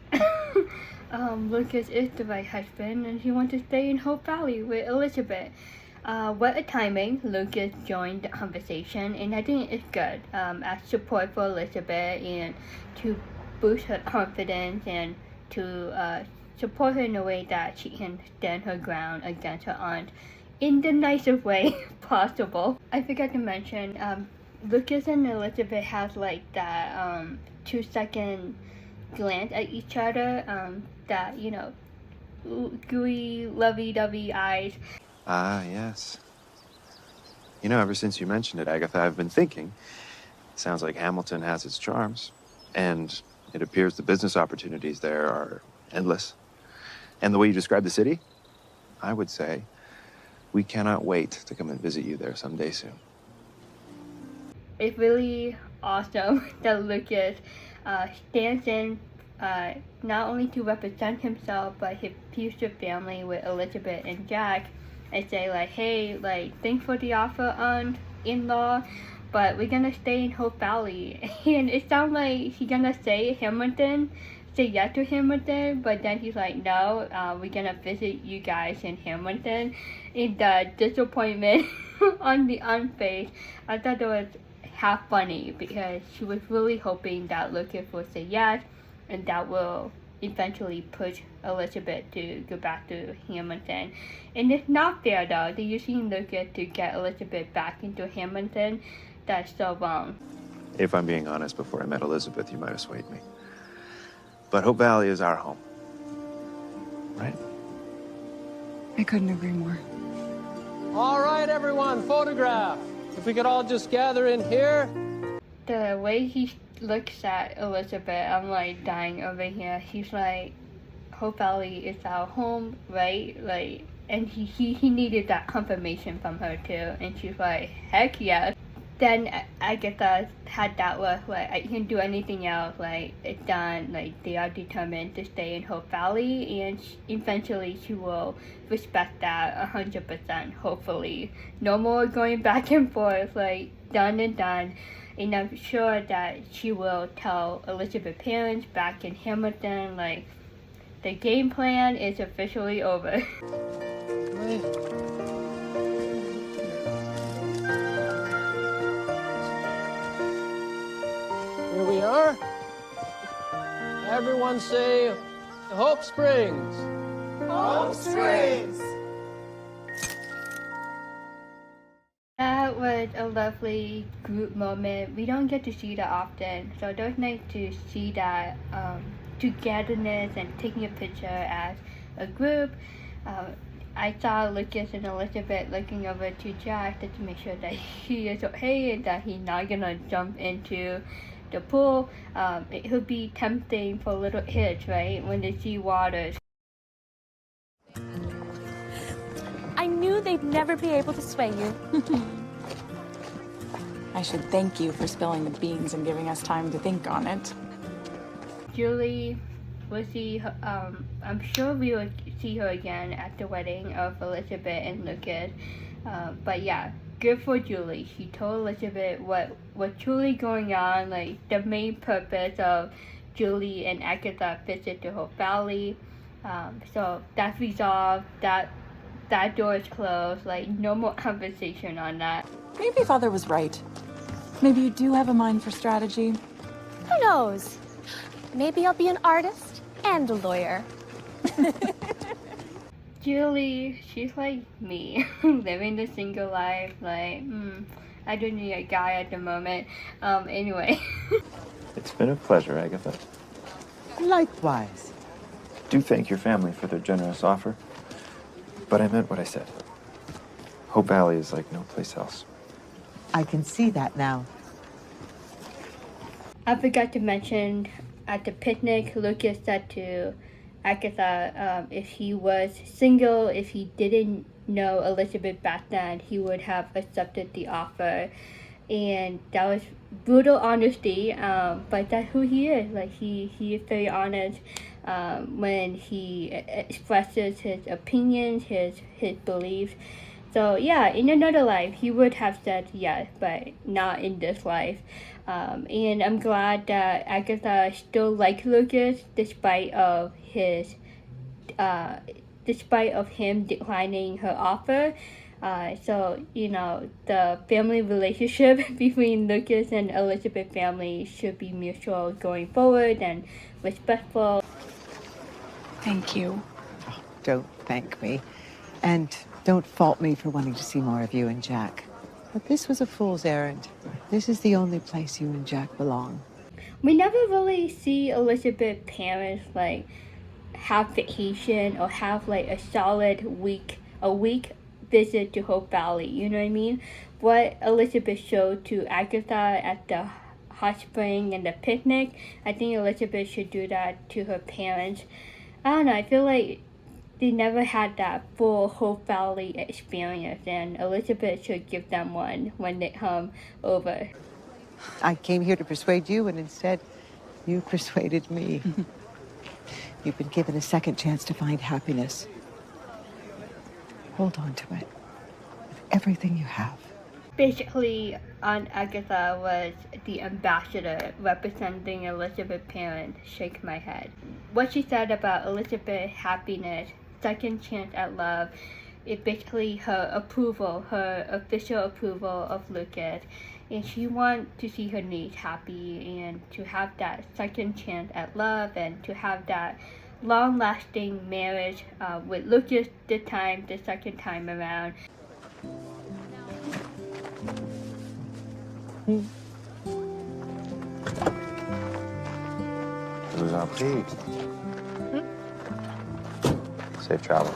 Lucas is the right husband, and he wants to stay in Hope Valley with Elizabeth. What a timing. Lucas joined the conversation, and I think it's good as support for Elizabeth and to boost her confidence and to support her in a way that she can stand her ground against her aunt in the nicest way possible. I forgot to mention, Lucas and Elizabeth have like that 2-second glance at each other, that, gooey, lovey-dovey eyes. Ah, yes. You know, ever since you mentioned it, Agatha, I've been thinking. Sounds like Hamilton has its charms, and it appears the business opportunities there are endless. And the way you describe the city, I would say we cannot wait to come and visit you there someday soon. It's really awesome that Lucas stands in not only to represent himself, but his future family with Elizabeth and Jack, and say like, hey, like, thanks for the offer, aunt, in-law, but we're gonna stay in Hope Valley. And it sounds like he's gonna say yes to Hamilton, but then he's like, no, we're gonna visit you guys in Hamilton. And the disappointment on the face, I thought it was half funny because she was really hoping that Lucas would say yes, and that will eventually push Elizabeth to go back to Hamilton. And it's not fair though. They're using Lucas to get Elizabeth back into Hamilton. That's so wrong. If I'm being honest, before I met Elizabeth, you might have swayed me. But Hope Valley is our home. Right? I couldn't agree more. All right, everyone, photograph. If we could all just gather in here. The way he looks at Elizabeth, I'm like dying over here. He's like, Hope Valley is our home, right? Like, and he needed that confirmation from her too. And she's like, heck yes. Then Agatha had that look, like, I can't do anything else, like, it's done, like, they are determined to stay in Hope Valley, and eventually she will respect that 100%, hopefully. No more going back and forth, like, done and done. And I'm sure that she will tell Elizabeth's parents back in Hamilton, like, the game plan is officially over. Here we are. Everyone say, Hope Springs. Hope Springs. That was a lovely group moment. We don't get to see that often, so it was nice to see that togetherness and taking a picture as a group. I saw Lucas and Elizabeth looking over to Jack just to make sure that he is okay and that he's not gonna jump into the pool. It would be tempting for little kids, right, when they see water. I knew they'd never be able to sway you. I should thank you for spilling the beans and giving us time to think on it. Julie, we'll see her, I'm sure we will see her again at the wedding of Elizabeth and Lucas. But yeah, good for Julie. She told Elizabeth what's truly going on, like the main purpose of Julie and Agatha visit to Hope Valley. So that's resolved. That door is closed. Like, no more conversation on that. Maybe Father was right. Maybe you do have a mind for strategy. Who knows? Maybe I'll be an artist and a lawyer. Julie, she's like me, living the single life. Like, I don't need a guy at the moment. Anyway. It's been a pleasure, Agatha. Likewise. Do thank your family for their generous offer. But I meant what I said. Hope Valley is like no place else. I can see that now. I forgot to mention at the picnic, Lucas said to Agatha if he was single, if he didn't know Elizabeth back then, he would have accepted the offer. And that was brutal honesty, but that's who he is. Like, he is very honest when he expresses his opinions, his beliefs. So yeah, in another life, he would have said yes, but not in this life. And I'm glad that Agatha still likes Lucas despite of him declining her offer. So, you know, the family relationship between Lucas and Elizabeth family should be mutual going forward and respectful. Thank you. Oh, don't thank me. And don't fault me for wanting to see more of you and Jack. But this was a fool's errand. This is the only place you and Jack belong. We never really see Elizabeth's parents, like, have vacation or have, like, a solid week visit to Hope Valley, you know what I mean? What Elizabeth showed to Agatha at the hot spring and the picnic, I think Elizabeth should do that to her parents. I don't know, I feel like they never had that full Hope Valley experience, and Elizabeth should give them one when they come over. I came here to persuade you, and instead, you persuaded me. You've been given a second chance to find happiness. Hold on to it with everything you have. Basically, Aunt Agatha was the ambassador representing Elizabeth's parents. Shake my head. What she said about Elizabeth's happiness, second chance at love, is basically her approval, her official approval of Lucas. And she wants to see her niece happy and to have that second chance at love and to have that long-lasting marriage with Lucas this time, the second time around. Je vous en prie. Safe travels.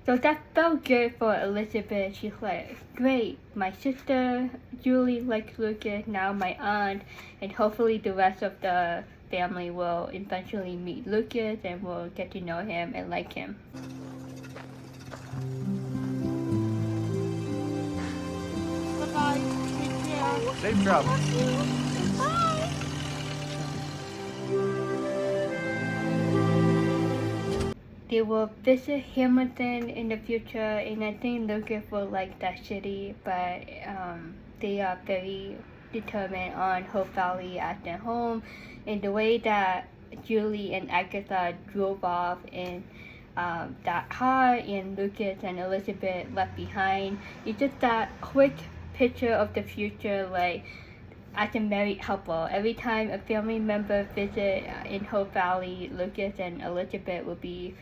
So that felt good for Elizabeth. She's like, great, my sister Julie likes Lucas, now my aunt, and hopefully the rest of the family will eventually meet Lucas and will get to know him and like him. Bye-bye. Take care. Safe travels. Bye. They will visit Hamilton in the future, and I think Lucas will like that city, but they are very determined on Hope Valley as their home. And the way that Julie and Agatha drove off in that car and Lucas and Elizabeth left behind, it's just that quick picture of the future, like as a married couple. Every time a family member visit in Hope Valley, Lucas and Elizabeth will be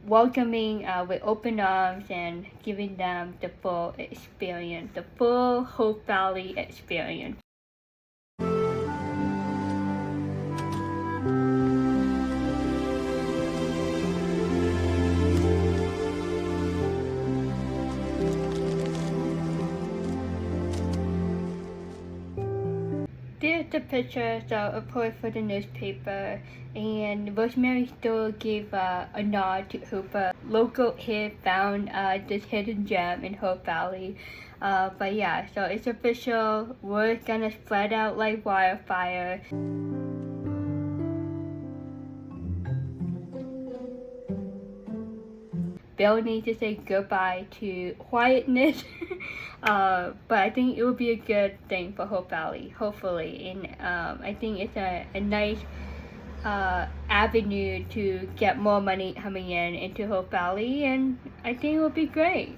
welcoming with open arms and giving them the full experience, the full Hope Valley experience. There's the picture, so of course for the newspaper, and Rosemary still gave a nod to Hooper. Local hit found this hidden gem in Hope Valley. But yeah, so it's official. Word's gonna spread out like wildfire. Bill needs to say goodbye to quietness. But I think it will be a good thing for Hope Valley, hopefully. And I think it's a nice avenue to get more money coming in into Hope Valley, and I think it will be great.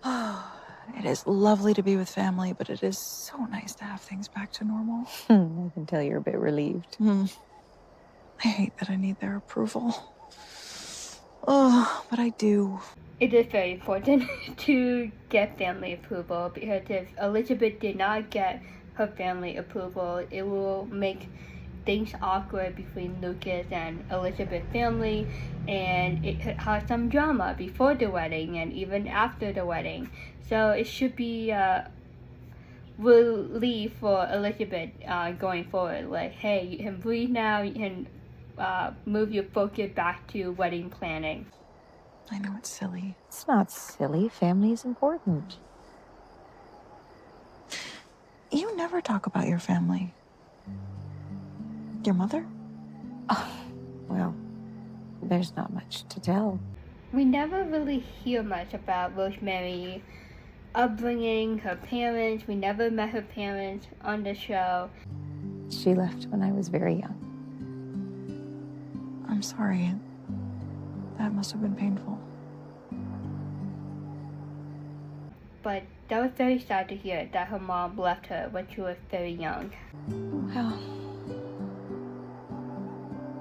It is lovely to be with family, but it is so nice to have things back to normal. I can tell you're a bit relieved. I hate that I need their approval. Oh, but I do. It is very important to get family approval, because if Elizabeth did not get her family approval, it will make things awkward between Lucas and Elizabeth's family, and it could cause some drama before the wedding and even after the wedding. So it should be relief for Elizabeth going forward. Like, hey, you can breathe now, you can move your focus back to wedding planning. I know it's silly. It's not silly. Family is important. You never talk about your family. Your mother? Oh, well, there's not much to tell. We never really hear much about Rosemary's upbringing, her parents. We never met her parents on the show. She left when I was very young. I'm sorry. That must have been painful. But that was very sad to hear that her mom left her when she was very young. Well,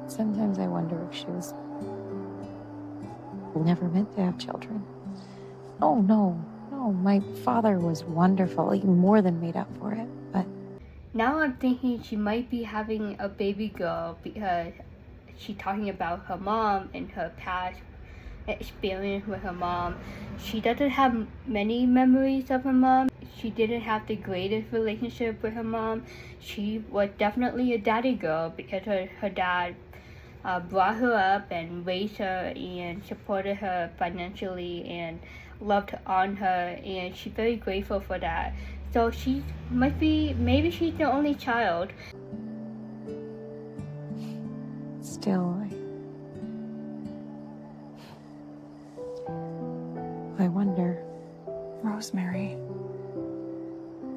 sometimes I wonder if she was never meant to have children. Oh, no. My father was wonderful. He more than made up for it, but... Now I'm thinking she might be having a baby girl because she's talking about her mom and her past experience with her mom. She doesn't have many memories of her mom. She didn't have the greatest relationship with her mom. She was definitely a daddy girl because her dad brought her up and raised her and supported her financially and loved on her, and she's very grateful for that. So she might be, maybe she's the only child. Still, I wonder. Rosemary,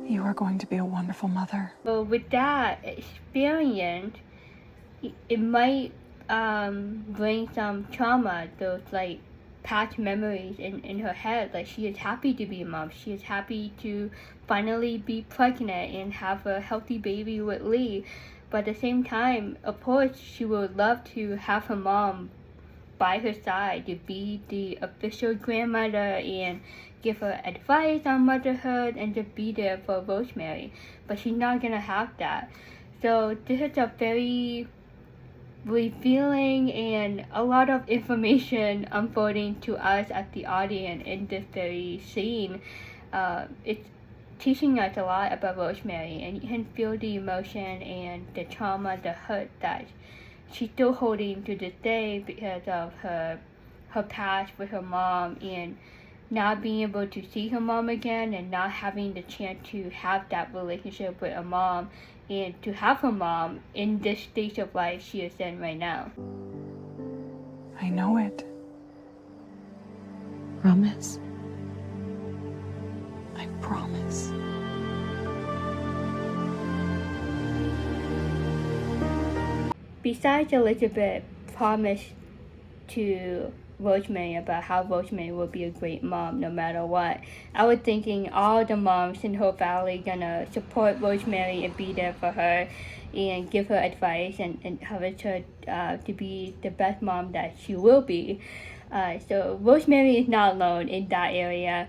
you are going to be a wonderful mother. But with that experience, it might bring some trauma, those like past memories in her head. Like, she is happy to be a mom. She is happy to finally be pregnant and have a healthy baby with Lee. But at the same time, of course, she would love to have her mom by her side, to be the official grandmother and give her advice on motherhood and just be there for Rosemary. But she's not gonna have that. So this is a very revealing and a lot of information unfolding to us as the audience in this very scene. It's teaching us a lot about Rosemary, and you can feel the emotion and the trauma, the hurt that she's still holding to this day because of her past with her mom, and not being able to see her mom again, and not having the chance to have that relationship with a mom, and to have her mom in this stage of life she is in right now. I know it. Promise? I promise. Besides Elizabeth promised to Rosemary about how Rosemary will be a great mom no matter what, I was thinking all the moms in Hope Valley gonna support Rosemary and be there for her and give her advice and encourage her to be the best mom that she will be. So Rosemary is not alone in that area.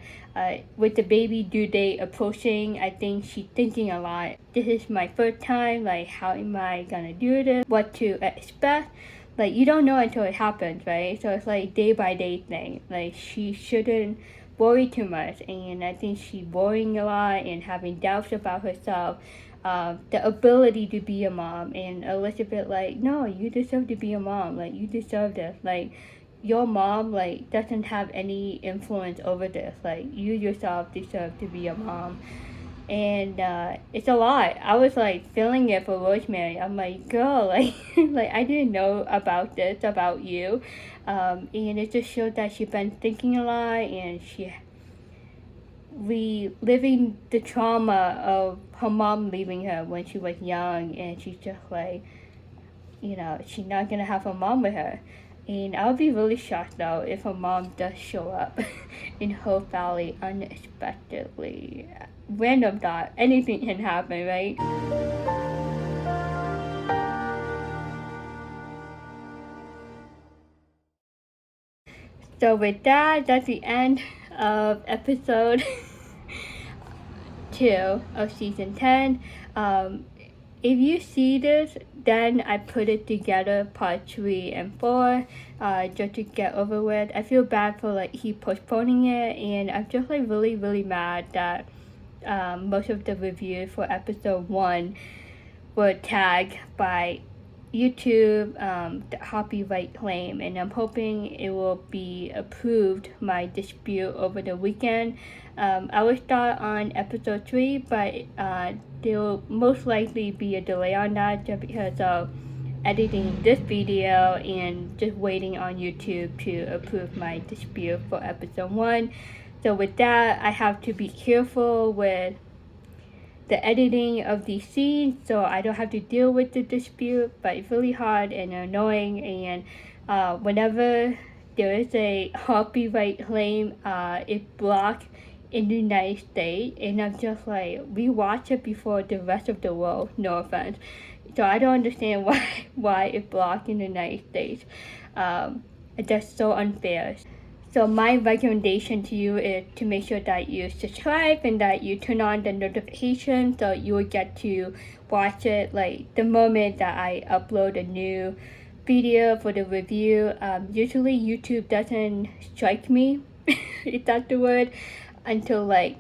With the baby due date approaching, I think she's thinking a lot. This is my first time, like, how am I gonna do this? What to expect? Like, you don't know until it happens, right? So it's like day by day thing. Like, she shouldn't worry too much, and I think she's worrying a lot and having doubts about herself. The ability to be a mom, and Elizabeth like, no, you deserve to be a mom. Like, you deserve this. Like, your mom like doesn't have any influence over this. Like, you yourself deserve to be a mom. And it's a lot. I was like feeling it for Rosemary. I'm like, girl, like like I didn't know about this about you, and it just showed that she's been thinking a lot, and she reliving the trauma of her mom leaving her when she was young, and she's just like, you know, she's not gonna have her mom with her. And I would be really shocked though if her mom does show up in Hope Valley unexpectedly. Random thought, anything can happen, right? So with that, that's the end of episode 2 of season 10. If you see this, then I put it together part 3 and 4 just to get over with. I feel bad for like he postponing it, and I'm just like really mad that most of the reviews for episode 1 were tagged by YouTube, the copyright claim, and I'm hoping it will be approved, my dispute over the weekend. I will start on episode 3, but there will most likely be a delay on that just because of editing this video and just waiting on YouTube to approve my dispute for episode 1. So with that, I have to be careful with the editing of these scenes so I don't have to deal with the dispute, but it's really hard and annoying, and whenever there is a copyright claim, it blocks in the United States, and I'm just like, we watch it before the rest of the world, no offense. So I don't understand why it blocked in the United States. That's so unfair. So my recommendation to you is to make sure that you subscribe and that you turn on the notification so you will get to watch it like the moment that I upload a new video for the review. Usually YouTube doesn't strike me, is that the word, until like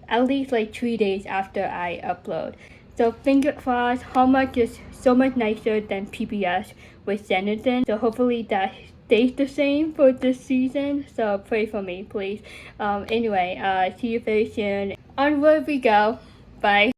at least like 3 days after I upload. So fingers crossed, Hallmark is so much nicer than PBS with Sanderson. So hopefully that stays the same for this season. So pray for me, please. Anyway, see you very soon. Onward we go. Bye.